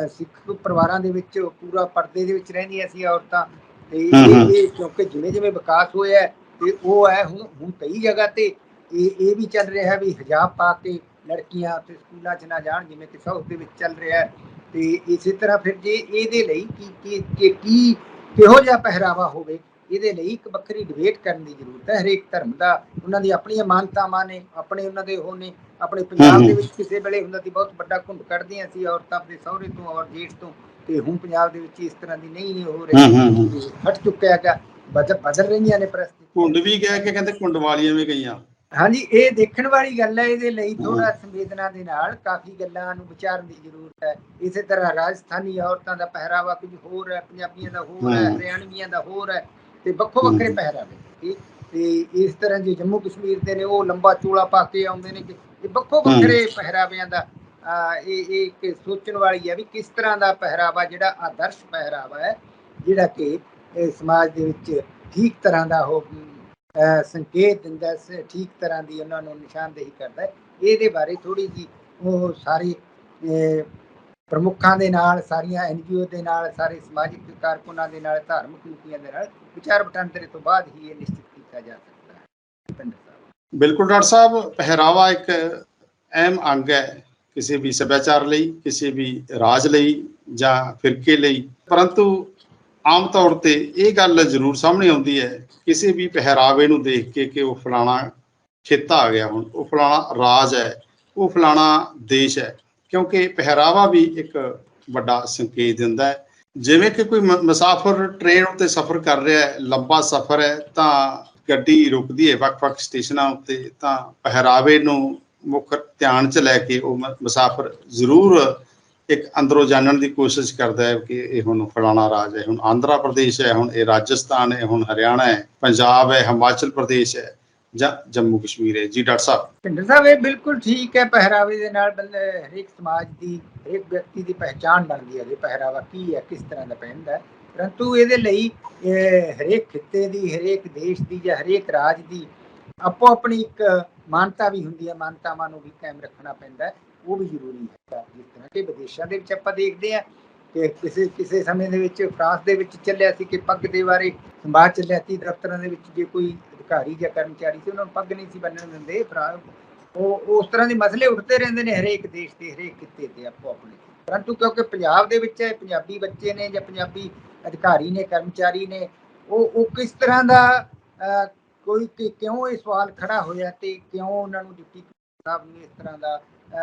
ਸਿੱਖ ਪਰਿਵਾਰਾਂ ਦੇ ਵਿੱਚ ਪੂਰਾ ਪਰਦੇ ਦੇ ਵਿੱਚ ਰਹਿੰਦੀਆਂ ਸੀ ਔਰਤਾਂ, ਤੇ ਇਹ ਕਿਉਂਕਿ ਜਿਵੇਂ ਜਿਵੇਂ ਵਿਕਾਸ ਹੋਇਆ ਤੇ ਉਹ ਹੈ ਹੁਣ ਕਈ ਜਗ੍ਹਾ ਤੇ ਇਹ ਵੀ ਚੱਲ ਰਿਹਾ ਵੀ ਹਿਜਾਬ ਪਾ ਕੇ ਲੜਕੀਆਂ ਤੇ ਸਕੂਲਾਂ 'ਚ ਨਾ ਜਾਣ, ਜਿਵੇਂ ਕਿ ਸਾਊਥ ਦੇ ਵਿੱਚ ਚੱਲ ਰਿਹਾ। ਤੇ ਇਸੇ ਤਰ੍ਹਾਂ ਫਿਰ ਜੇ ਇਹਦੇ ਲਈ ਕੀ ਕਿਹੋ ਜਿਹਾ ਪਹਿਰਾਵਾ ਹੋਵੇ, ਇਹਦੇ ਲਈ ਇੱਕ ਵੱਖਰੀ ਡਿਬੇਟ ਕਰਨ ਦੀ ਜ਼ਰੂਰਤ ਹੈ। ਹਰੇਕ ਧਰਮ ਦਾ ਉਹਨਾਂ ਦੀ ਆਪਣੀਆਂ ਮਾਨਤਾਵਾਂ ਨੇ, ਆਪਣੇ ਉਹਨਾਂ ਦੇ ਉਹ ਨੇ। ਆਪਣੇ ਪੰਜਾਬ ਦੇ ਵਿੱਚ ਕਿਸੇ ਵੇਲੇ ਹੁੰਦਾ ਸੀ ਬਹੁਤ ਵੱਡਾ ਘੁੰਡ ਕੱਢਦੀਆਂ ਸੀ ਔਰਤਾਂ ਆਪਣੇ ਸਹੁਰੇ ਤੋਂ ਔਰ ਜੇਠ ਤੋਂ, ਤੇ ਹੁਣ ਪੰਜਾਬ ਦੇ ਵਿੱਚ ਇਸ ਤਰ੍ਹਾਂ ਦੀ ਨਹੀਂ ਹੋ ਰਹੀ, ਹਟ ਚੁੱਕਿਆ ਹੈਗਾ, ਬਦਲ ਰਹੀਆਂ ਨੇ ਪ੍ਰਸਥਿਤੀਆਂ। ਘੁੰਡ ਵੀ ਕਹਿ ਕੇ ਕਹਿੰਦੇ ਘੁੰਡ ਵਾਲੀਆਂ ਵੀ ਗਈਆਂ। ਹਾਂਜੀ, ਇਹ ਦੇਖਣ ਵਾਲੀ ਗੱਲ ਹੈ। ਇਹਦੇ ਲਈ ਥੋੜਾ ਸੰਵੇਦਨਾ ਦੇ ਨਾਲ ਕਾਫੀ ਗੱਲਾਂ ਨੂੰ ਵਿਚਾਰਨ ਦੀ ਜ਼ਰੂਰਤ ਹੈ। ਇਸੇ ਤਰ੍ਹਾਂ ਰਾਜਸਥਾਨੀ ਔਰਤਾਂ ਦਾ ਪਹਿਰਾਵਾ ਕੁਝ ਹੋਰ ਹੈ, ਪੰਜਾਬੀਆਂ ਦਾ ਹੋਰ ਹੈ, ਹਰਿਆਣਵੀਆਂ ਦਾ ਹੋਰ ਹੈ, ਤੇ ਵੱਖੋ ਵੱਖਰੇ ਪਹਿਰਾਵੇ। ਤੇ ਇਸ ਤਰ੍ਹਾਂ ਜੇ ਜੰਮੂ ਕਸ਼ਮੀਰ ਦੇ ਨੇ ਉਹ ਲੰਬਾ ਚੋਲਾ ਪਾ ਕੇ ਆਉਂਦੇ ਨੇ, ਇਹ ਵੱਖੋ ਵੱਖਰੇ ਪਹਿਰਾਵਿਆਂ ਦਾ ਇਹ ਇੱਕ ਸੋਚਣ ਵਾਲੀ ਹੈ ਵੀ ਕਿਸ ਤਰ੍ਹਾਂ ਦਾ ਪਹਿਰਾਵਾ ਜਿਹੜਾ ਆਦਰਸ਼ ਪਹਿਰਾਵਾ ਹੈ, ਜਿਹੜਾ ਕਿ ਸਮਾਜ ਦੇ ਵਿੱਚ ਠੀਕ ਤਰ੍ਹਾਂ ਦਾ ਉਹ ਸੰਕੇਤ ਦਿੰਦਾ, ਠੀਕ ਤਰ੍ਹਾਂ ਦੀ ਉਹਨਾਂ ਨੂੰ ਨਿਸ਼ਾਨਦੇਹੀ ਕਰਦਾ। ਇਹਦੇ ਬਾਰੇ ਥੋੜੀ ਜਿਹੀ ਉਹ ਸਾਰੇ ਪ੍ਰਮੁੱਖਾਂ ਦੇ ਨਾਲ, ਸਾਰੀਆਂ NGO ਦੇ ਨਾਲ, ਸਾਰੇ ਸਮਾਜਿਕ ਕਾਰਕੁਨਾਂ ਦੇ ਨਾਲ, ਧਾਰਮਿਕ ਨੀਤੀਆਂ ਦੇ ਨਾਲ ਵਿਚਾਰ ਵਟਾਂਦਰੇ ਤੋਂ ਬਾਅਦ ਹੀ ਇਹ ਨਿਸ਼ਚਿਤ ਕੀਤਾ ਜਾ ਸਕਦਾ ਹੈ। ਬਿਲਕੁਲ ਡਾਕਟਰ ਸਾਹਿਬ, ਪਹਿਰਾਵਾ ਇੱਕ ਅਹਿਮ ਅੰਗ ਹੈ ਕਿਸੇ ਵੀ ਸੱਭਿਆਚਾਰ ਲਈ, ਕਿਸੇ ਵੀ ਰਾਜ ਲਈ ਜਾਂ ਫਿਰਕੇ ਲਈ। ਪਰੰਤੂ ਆਮ ਤੌਰ ਤੇ ਇਹ ਗੱਲ ਜ਼ਰੂਰ ਸਾਹਮਣੇ ਆਉਂਦੀ ਹੈ ਕਿਸੇ ਵੀ ਪਹਿਰਾਵੇ ਨੂੰ ਦੇਖ ਕੇ ਕਿ ਉਹ ਫਲਾਣਾ ਖਿੱਤਾ ਆ ਗਿਆ, ਹੁਣ ਉਹ ਫਲਾਣਾ ਰਾਜ ਹੈ, ਉਹ ਫਲਾਣਾ ਦੇਸ਼ ਹੈ, ਕਿਉਂਕਿ ਪਹਿਰਾਵਾ ਵੀ ਇੱਕ ਵੱਡਾ ਸੰਕੇਤ ਦਿੰਦਾ ਹੈ। ਜਿਵੇਂ ਕਿ ਕੋਈ ਮੁਸਾਫਰ ਟ੍ਰੇਨ ਉੱਤੇ ਸਫ਼ਰ ਕਰ ਰਿਹਾ ਹੈ, ਲੰਬਾ ਸਫ਼ਰ ਹੈ, ਤਾਂ ਗੱਡੀ ਰੁਕਦੀ ਹੈ ਵੱਖ-ਵੱਖ ਸਟੇਸ਼ਨਾਂ ਉੱਤੇ, ਤਾਂ ਪਹਿਰਾਵੇ ਨੂੰ ਮੁੱਖ ਧਿਆਨ 'ਚ ਲੈ ਕੇ ਉਹ ਮੁਸਾਫਰ ਜ਼ਰੂਰ ਇੱਕ ਅੰਦਰੋਂ ਜਾਣਨ ਦੀ ਕੋਸ਼ਿਸ਼ ਕਰਦਾ ਹੈ ਕਿ ਇਹ ਹੁਣ ਫਲਾਣਾ ਰਾਜ ਹੈ, ਹੁਣ ਆਂਧਰਾ ਪ੍ਰਦੇਸ਼ ਹੈ, ਹੁਣ ਇਹ ਰਾਜਸਥਾਨ ਹੈ, ਹੁਣ ਹਰਿਆਣਾ ਹੈ, ਪੰਜਾਬ ਹੈ, ਹਿਮਾਚਲ ਪ੍ਰਦੇਸ਼ ਹੈ ਜਾਂ ਜੰਮੂ ਕਸ਼ਮੀਰ ਹੈ। ਜੀ ਡਾਕਟਰ ਸਾਹਿਬ। ਭਿੰਡਰ ਸਾਹਿਬ, ਇਹ ਬਿਲਕੁਲ ਠੀਕ ਹੈ। ਪਹਿਰਾਵੇ ਦੇ ਨਾਲ ਹਰੇਕ ਸਮਾਜ ਦੀ, ਹਰੇਕ ਵਿਅਕਤੀ ਦੀ ਪਹਿਚਾਣ ਬਣਦੀ ਹੈ, ਪਹਿਰਾਵਾ ਕੀ ਹੈ, ਕਿਸ ਤਰ੍ਹਾਂ ਦਾ ਪਹਿਨਦਾ ਹੈ। ਪਰੰਤੂ ਇਹਦੇ ਲਈ ਹਰੇਕ ਖਿੱਤੇ ਦੀ, ਹਰੇਕ ਦੇਸ਼ ਦੀ ਜਾਂ ਹਰੇਕ ਰਾਜ ਦੀ ਆਪੋ ਆਪਣੀ ਇੱਕ ਮਾਨਤਾ ਵੀ ਹੁੰਦੀ ਹੈ, ਮਾਨਤਾਵਾਂ ਨੂੰ ਵੀ ਕਾਇਮ ਰੱਖਣਾ ਪੈਂਦਾ ਹੈ, ਉਹ ਵੀ ਜ਼ਰੂਰੀ ਹੈ। ਜਿਸ ਤਰ੍ਹਾਂ ਕਿ ਵਿਦੇਸ਼ਾਂ ਦੇ ਵਿੱਚ ਆਪਾਂ ਦੇਖਦੇ ਹਾਂ ਕਿ ਕਿਸੇ ਸਮੇਂ ਦੇ ਵਿੱਚ ਫਰਾਂਸ ਦੇ ਵਿੱਚ ਚੱਲਿਆ ਸੀ ਕਿ ਪੱਗ ਦੇ ਬਾਰੇ ਸੰਵਾਦ ਚੱਲਿਆ ਸੀ ਦਫ਼ਤਰਾਂ ਦੇ ਵਿੱਚ। ਜੇ ਕੋਈ ਅਧਿਕਾਰੀ ਜਾਂ ਕਰਮਚਾਰੀ ਸੀ ਉਹਨਾਂ ਨੂੰ ਪੱਗ ਨਹੀਂ ਸੀ ਬੰਨਣ ਦਿੰਦੇ। ਉਹ ਉਸ ਤਰ੍ਹਾਂ ਦੇ ਮਸਲੇ ਉੱਠਦੇ ਰਹਿੰਦੇ ਨੇ ਹਰੇਕ ਦੇਸ਼ ਦੇ, ਹਰੇਕ ਖਿੱਤੇ ਤੇ ਆਪੋ ਆਪਣੇ। ਪਰੰਤੂ ਕਿਉਂਕਿ ਪੰਜਾਬ ਦੇ ਵਿੱਚ ਪੰਜਾਬੀ ਬੱਚੇ ਨੇ ਜਾਂ ਪੰਜਾਬੀ ਅਧਿਕਾਰੀ ਨੇ, ਕਰਮਚਾਰੀ ਨੇ, ਉਹ ਕਿਸ ਤਰ੍ਹਾਂ ਦਾ ਕੋਈ ਕਿਉਂ ਇਹ ਸਵਾਲ ਖੜਾ ਹੋਇਆ ਤੇ ਕਿਉਂ ਉਹਨਾਂ ਨੂੰ ਡਿਪਟੀ ਸਾਹਿਬ ਨੂੰ ਇਸ ਤਰ੍ਹਾਂ ਦਾ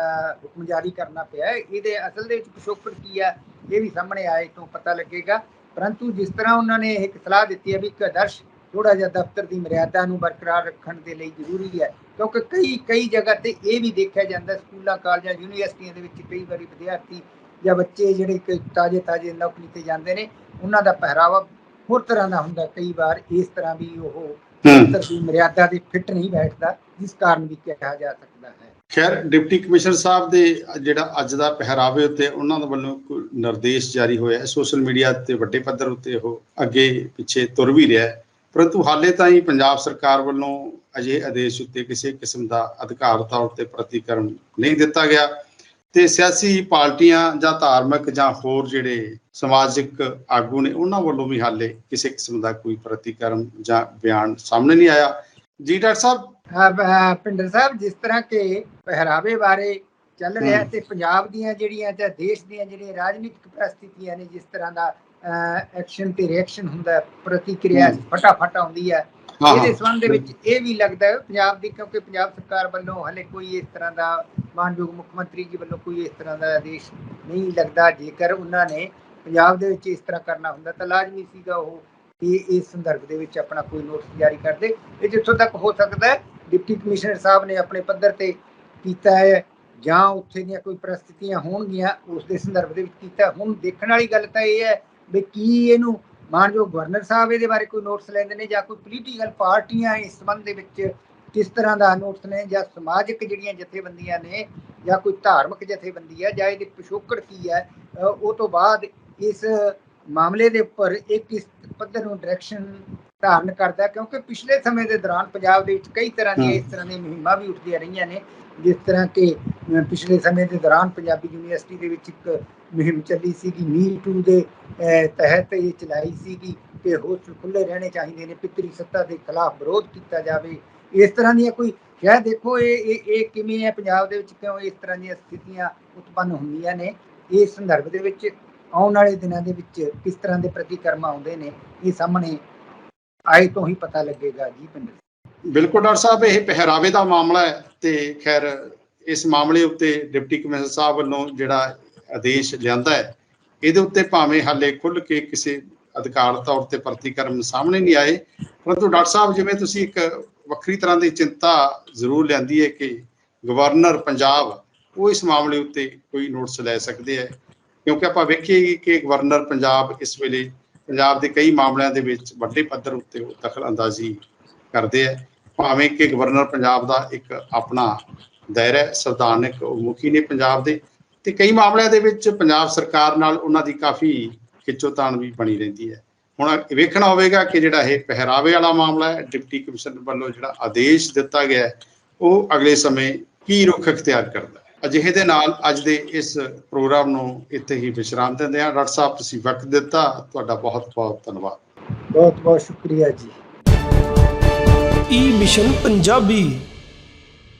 ਹੁਕਮ ਜਾਰੀ ਕਰਨਾ ਪਿਆ, ਇਹਦੇ ਅਸਲ ਦੇ ਵਿੱਚ ਪਿਛੋਕੜ ਕੀ ਹੈ, ਇਹ ਵੀ ਸਾਹਮਣੇ ਆਏ ਤੋਂ ਪਤਾ ਲੱਗੇਗਾ। ਪਰੰਤੂ ਜਿਸ ਤਰ੍ਹਾਂ ਉਹਨਾਂ ਨੇ ਇੱਕ ਸਲਾਹ ਦਿੱਤੀ ਹੈ ਵੀ ਇੱਕ ਆਦਰਸ਼ ਥੋੜਾ ਜਿਹਾ ਦਫ਼ਤਰ ਦੀ ਮਰਿਆਦਾ ਨੂੰ ਬਰਕਰਾਰ ਰੱਖਣ ਦੇ ਲਈ ਜ਼ਰੂਰੀ ਹੈ, ਕਿਉਂਕਿ ਕਈ ਜਗ੍ਹਾ ਤੇ ਇਹ ਵੀ ਦੇਖਿਆ ਜਾਂਦਾ ਸਕੂਲਾਂ, ਕਾਲਜਾਂ, ਯੂਨੀਵਰਸਿਟੀਆਂ ਦੇ ਵਿੱਚ ਕਈ ਵਾਰੀ ਵਿਦਿਆਰਥੀ ਜਾਂ ਬੱਚੇ ਜਿਹੜੇ ਤਾਜ਼ੇ ਨੌਕਰੀ ਤੇ ਜਾਂਦੇ ਨੇ, ਉਹਨਾਂ ਦਾ ਪਹਿਰਾਵਾ ਹੋਰ ਤਰ੍ਹਾਂ ਦਾ ਹੁੰਦਾ। ਕਈ ਵਾਰ ਇਸ ਤਰ੍ਹਾਂ ਵੀ ਉਹ ਦਫ਼ਤਰ ਦੀ ਮਰਿਆਦਾ ਦੇ ਫਿੱਟ ਨਹੀਂ ਬੈਠਦਾ, ਜਿਸ ਕਾਰਨ ਵੀ ਕਿਹਾ ਜਾ ਸਕਦਾ ਹੈ। ਖੈਰ, ਡਿਪਟੀ ਕਮਿਸ਼ਨਰ ਸਾਹਿਬ ਦੇ ਜਿਹੜਾ ਅੱਜ ਦਾ ਪਹਿਰਾਵੇ ਉੱਤੇ ਉਹਨਾਂ ਦੇ ਵੱਲੋਂ ਕੋਈ ਨਿਰਦੇਸ਼ ਜਾਰੀ ਹੋਇਆ, ਸੋਸ਼ਲ ਮੀਡੀਆ ਤੇ ਵੱਡੇ ਪੱਧਰ ਉੱਤੇ ਉਹ ਅੱਗੇ ਪਿੱਛੇ ਤੁਰ ਵੀ ਰਿਹਾ, ਪਰੰਤੂ ਹਾਲੇ ਤਾਈਂ ਪੰਜਾਬ ਸਰਕਾਰ ਵੱਲੋਂ ਅਜੇ ਆਦੇਸ਼ ਉੱਤੇ ਕਿਸੇ ਕਿਸਮ ਦਾ ਅਧਿਕਾਰ ਤੌਰ ਤੇ ਪ੍ਰਤੀਕਰਮ ਨਹੀਂ ਦਿੱਤਾ ਗਿਆ, ਤੇ ਸਿਆਸੀ ਪਾਰਟੀਆਂ ਜਾਂ ਧਾਰਮਿਕ ਜਾਂ ਹੋਰ ਜਿਹੜੇ ਸਮਾਜਿਕ ਆਗੂ ਨੇ ਉਹਨਾਂ ਵੱਲੋਂ ਵੀ ਹਾਲੇ ਕਿਸੇ ਕਿਸਮ ਦਾ ਕੋਈ ਪ੍ਰਤੀਕਰਮ ਜਾਂ ਬਿਆਨ ਸਾਹਮਣੇ ਨਹੀਂ ਆਇਆ। ਜੀ ਡਾਕਟਰ ਸਾਹਿਬ। ਭਿੰਡਰ ਸਾਹਿਬ, ਜਿਸ ਤਰ੍ਹਾਂ ਕਿ ਪਹਿਰਾਵੇ ਬਾਰੇ ਚੱਲ ਰਿਹਾ ਤੇ ਪੰਜਾਬ ਦੀਆਂ ਜਿਹੜੀਆਂ ਜਾਂ ਦੇਸ਼ ਦੀਆਂ ਜਿਹੜੀਆਂ ਰਾਜਨੀਤਿਕ ਪ੍ਰਸਥਿਤੀਆਂ ਨੇ, ਜਿਸ ਤਰ੍ਹਾਂ ਦਾ ਐਕਸ਼ਨ ਤੇ ਰਿਐਕਸ਼ਨ ਹੁੰਦਾ, ਪ੍ਰਤੀਕਿਰਿਆ ਫਟਾਫਟ ਆਉਂਦੀ ਹੈ, ਇਹਦੇ ਸੰਬੰਧ ਦੇ ਵਿੱਚ ਇਹ ਵੀ ਲੱਗਦਾ ਹੈ ਪੰਜਾਬ ਦੀ, ਕਿਉਂਕਿ ਪੰਜਾਬ ਸਰਕਾਰ ਵੱਲੋਂ ਹਾਲੇ ਕੋਈ ਇਸ ਤਰ੍ਹਾਂ ਦਾ, ਮਾਨਯੋਗ ਮੁੱਖ ਮੰਤਰੀ ਜੀ ਵੱਲੋਂ ਕੋਈ ਇਸ ਤਰ੍ਹਾਂ ਦਾ ਆਦੇਸ਼ ਨਹੀਂ ਲੱਗਦਾ। ਜੇਕਰ ਉਹਨਾਂ ਨੇ ਪੰਜਾਬ ਦੇ ਵਿੱਚ ਇਸ ਤਰ੍ਹਾਂ ਕਰਨਾ ਹੁੰਦਾ ਤਾਂ ਲਾਜ਼ਮੀ ਸੀਗਾ ਉਹ ਇਸ ਸੰਦਰਭ ਦੇ ਵਿੱਚ ਆਪਣਾ ਕੋਈ ਨੋਟਿਸ ਜਾਰੀ ਕਰਦੇ। ਇਹ ਜਿੱਥੋਂ ਤੱਕ ਹੋ ਸਕਦਾ ਡਿਪਟੀ ਕਮਿਸ਼ਨਰ ਸਾਹਿਬ ਨੇ ਆਪਣੇ ਪੱਧਰ ਤੇ ਕੀਤਾ ਹੈ ਜਾਂ ਉੱਥੇ ਦੀਆਂ ਕੋਈ ਪ੍ਰਸਥਿਤੀਆਂ ਹੋਣਗੀਆਂ ਉਸ ਦੇ ਸੰਦਰਭ ਦੇ ਵਿੱਚ ਕੀਤਾ। ਹੁਣ ਦੇਖਣ ਵਾਲੀ ਗੱਲ ਤਾਂ ਇਹ ਹੈ ਵੀ ਕੀ ਇਹਨੂੰ ਮਾਨਯੋਗ ਗਵਰਨਰ ਸਾਹਿਬ ਇਹਦੇ ਬਾਰੇ ਕੋਈ ਨੋਟਿਸ ਲੈਂਦੇ ਨੇ, ਜਾਂ ਕੋਈ ਪੋਲੀਟੀਕਲ ਪਾਰਟੀਆਂ ਇਸ ਸੰਬੰਧ ਦੇ ਵਿੱਚ ਕਿਸ ਤਰ੍ਹਾਂ ਦਾ ਨੋਟਿਸ ਨੇ, ਜਾਂ ਸਮਾਜਿਕ ਜਿਹੜੀਆਂ ਜਥੇਬੰਦੀਆਂ ਨੇ, ਜਾਂ ਕੋਈ ਧਾਰਮਿਕ ਜਥੇਬੰਦੀ ਹੈ, ਜਾਂ ਇਹਦੇ ਪਿਛੋਕੜ ਕੀ ਹੈ। ਉਹ ਤੋਂ ਬਾਅਦ ਇਸ ਮਾਮਲੇ ਦੇ ਉੱਪਰ ਇੱਕ ਇਸ ਪੱਧਰ ਨੂੰ ਡਾਇਰੈਕਸ਼ਨ ਧਾਰਨ ਕਰਦਾ, ਕਿਉਂਕਿ ਪਿਛਲੇ ਸਮੇਂ ਦੇ ਦੌਰਾਨ ਪੰਜਾਬ ਦੇ ਵਿੱਚ ਕਈ ਤਰ੍ਹਾਂ ਦੀਆਂ ਇਸ ਤਰ੍ਹਾਂ ਦੀਆਂ ਮੁਹਿੰਮਾਂ ਵੀ ਉੱਠਦੀਆਂ ਰਹੀਆਂ ਨੇ। ਜਿਸ ਤਰ੍ਹਾਂ ਕਿ ਪਿਛਲੇ ਸਮੇਂ ਦੇ ਦੌਰਾਨ ਪੰਜਾਬੀ ਯੂਨੀਵਰਸਿਟੀ ਦੇ ਵਿੱਚ ਇੱਕ ਮੁਹਿੰਮ ਚੱਲੀ ਸੀਗੀ, Me2 ਦੇ ਤਹਿਤ ਇਹ ਚਲਾਈ ਸੀਗੀ ਕਿ ਹੋਸਟਲ ਖੁੱਲ੍ਹੇ ਰਹਿਣੇ ਚਾਹੀਦੇ ਨੇ, ਪਿਤਰੀ ਸੱਤਾ ਦੇ ਖਿਲਾਫ ਵਿਰੋਧ ਕੀਤਾ ਜਾਵੇ। ਇਸ ਤਰ੍ਹਾਂ ਦੀਆਂ ਕੋਈ ਸ਼ਾਇਦ ਦੇਖੋ ਇਹ ਕਿਵੇਂ ਹੈ ਪੰਜਾਬ ਦੇ ਵਿੱਚ, ਕਿਉਂ ਇਸ ਤਰ੍ਹਾਂ ਦੀਆਂ ਸਥਿਤੀਆਂ ਉਤਪੰਨ ਹੁੰਦੀਆਂ ਨੇ। ਇਸ ਸੰਦਰਭ ਦੇ ਵਿੱਚ ਆਉਣ ਵਾਲੇ ਦਿਨਾਂ ਦੇ ਵਿੱਚ ਕਿਸ ਤਰ੍ਹਾਂ ਦੇ ਪ੍ਰਤੀਕਰਮ ਆਉਂਦੇ ਨੇ, ਇਹ ਸਾਹਮਣੇ ਆਏ ਤੋਂ ਹੀ ਪਤਾ ਲੱਗੇਗਾ ਜੀ ਪਿੰਦਰ। ਬਿਲਕੁਲ ਡਾਕਟਰ ਸਾਹਿਬ, ਇਹ ਪਹਿਰਾਵੇ ਦਾ ਮਾਮਲਾ ਹੈ ਤੇ ਖੈਰ ਇਸ ਮਾਮਲੇ ਉੱਤੇ ਡਿਪਟੀ ਕਮਿਸ਼ਨਰ ਸਾਹਿਬ ਵੱਲੋਂ ਜਿਹੜਾ ਆਦੇਸ਼ ਲਿਆਂਦਾ ਹੈ, ਇਹਦੇ ਉੱਤੇ ਭਾਵੇਂ ਹਾਲੇ ਖੁੱਲ੍ਹ ਕੇ ਕਿਸੇ ਅਧਿਕਾਰ ਤੌਰ ਤੇ ਪ੍ਰਤੀਕਰਮ ਸਾਹਮਣੇ ਨਹੀਂ ਆਏ, ਪਰੰਤੂ ਡਾਕਟਰ ਸਾਹਿਬ ਜਿਵੇਂ ਤੁਸੀਂ ਇੱਕ ਵੱਖਰੀ ਤਰ੍ਹਾਂ ਦੀ ਚਿੰਤਾ ਜ਼ਰੂਰ ਲਿਆਂਦੀ ਹੈ ਕਿ ਗਵਰਨਰ ਪੰਜਾਬ ਉਹ ਇਸ ਮਾਮਲੇ ਉੱਤੇ ਕੋਈ ਨੋਟਿਸ ਲੈ ਸਕਦੇ ਹੈ, ਕਿਉਂਕਿ ਆਪਾਂ ਵੇਖੀਏ ਕਿ ਗਵਰਨਰ ਪੰਜਾਬ ਇਸ ਵੇਲੇ ਪੰਜਾਬ ਦੇ ਕਈ ਮਾਮਲਿਆਂ ਦੇ ਵਿੱਚ ਵੱਡੇ ਪੱਧਰ ਉੱਤੇ ਉਹ ਦਖਲ ਅੰਦਾਜ਼ੀ ਕਰਦੇ ਹੈ। ਭਾਵੇਂ ਕਿ ਗਵਰਨਰ ਪੰਜਾਬ ਦਾ ਇੱਕ ਆਪਣਾ ਦਾਇਰਾ ਸੰਵਿਧਾਨਕ ਮੁਖੀ ਨੇ ਪੰਜਾਬ ਦੇ, ਤੇ ਕਈ ਮਾਮਲਿਆਂ ਦੇ ਵਿੱਚ ਪੰਜਾਬ ਸਰਕਾਰ ਨਾਲ ਉਹਨਾਂ ਦੀ ਕਾਫੀ ਖਿੱਚੋਤਾਣ ਵੀ ਬਣੀ ਰਹਿੰਦੀ ਹੈ। ਹੁਣ ਵੇਖਣਾ ਹੋਵੇਗਾ ਕਿ ਜਿਹੜਾ ਇਹ ਪਹਿਰਾਵੇ ਵਾਲਾ ਮਾਮਲਾ ਹੈ, ਡਿਪਟੀ ਕਮਿਸ਼ਨਰ ਵੱਲੋਂ ਜਿਹੜਾ ਆਦੇਸ਼ ਦਿੱਤਾ ਗਿਆ ਹੈ, ਉਹ ਅਗਲੇ ਸਮੇਂ ਕੀ ਰੁਖ ਅਖਤਿਆਰ ਕਰਦਾ ਹੈ। ਅਜਿਹੇ ਦੇ ਨਾਲ ਅੱਜ ਦੇ ਇਸ ਪ੍ਰੋਗਰਾਮ ਨੂੰ ਇੱਥੇ ਹੀ ਵਿਸ਼ਰਾਮ ਦਿੰਦੇ ਹਾਂ। ਡਾਕਟਰ ਸਾਹਿਬ ਤੁਸੀਂ ਵਕਤ ਦਿੱਤਾ, ਤੁਹਾਡਾ ਬਹੁਤ ਬਹੁਤ ਧੰਨਵਾਦ। ਬਹੁਤ ਬਹੁਤ ਸ਼ੁਕਰੀਆ ਜੀ। ई मिशन पंजाबी।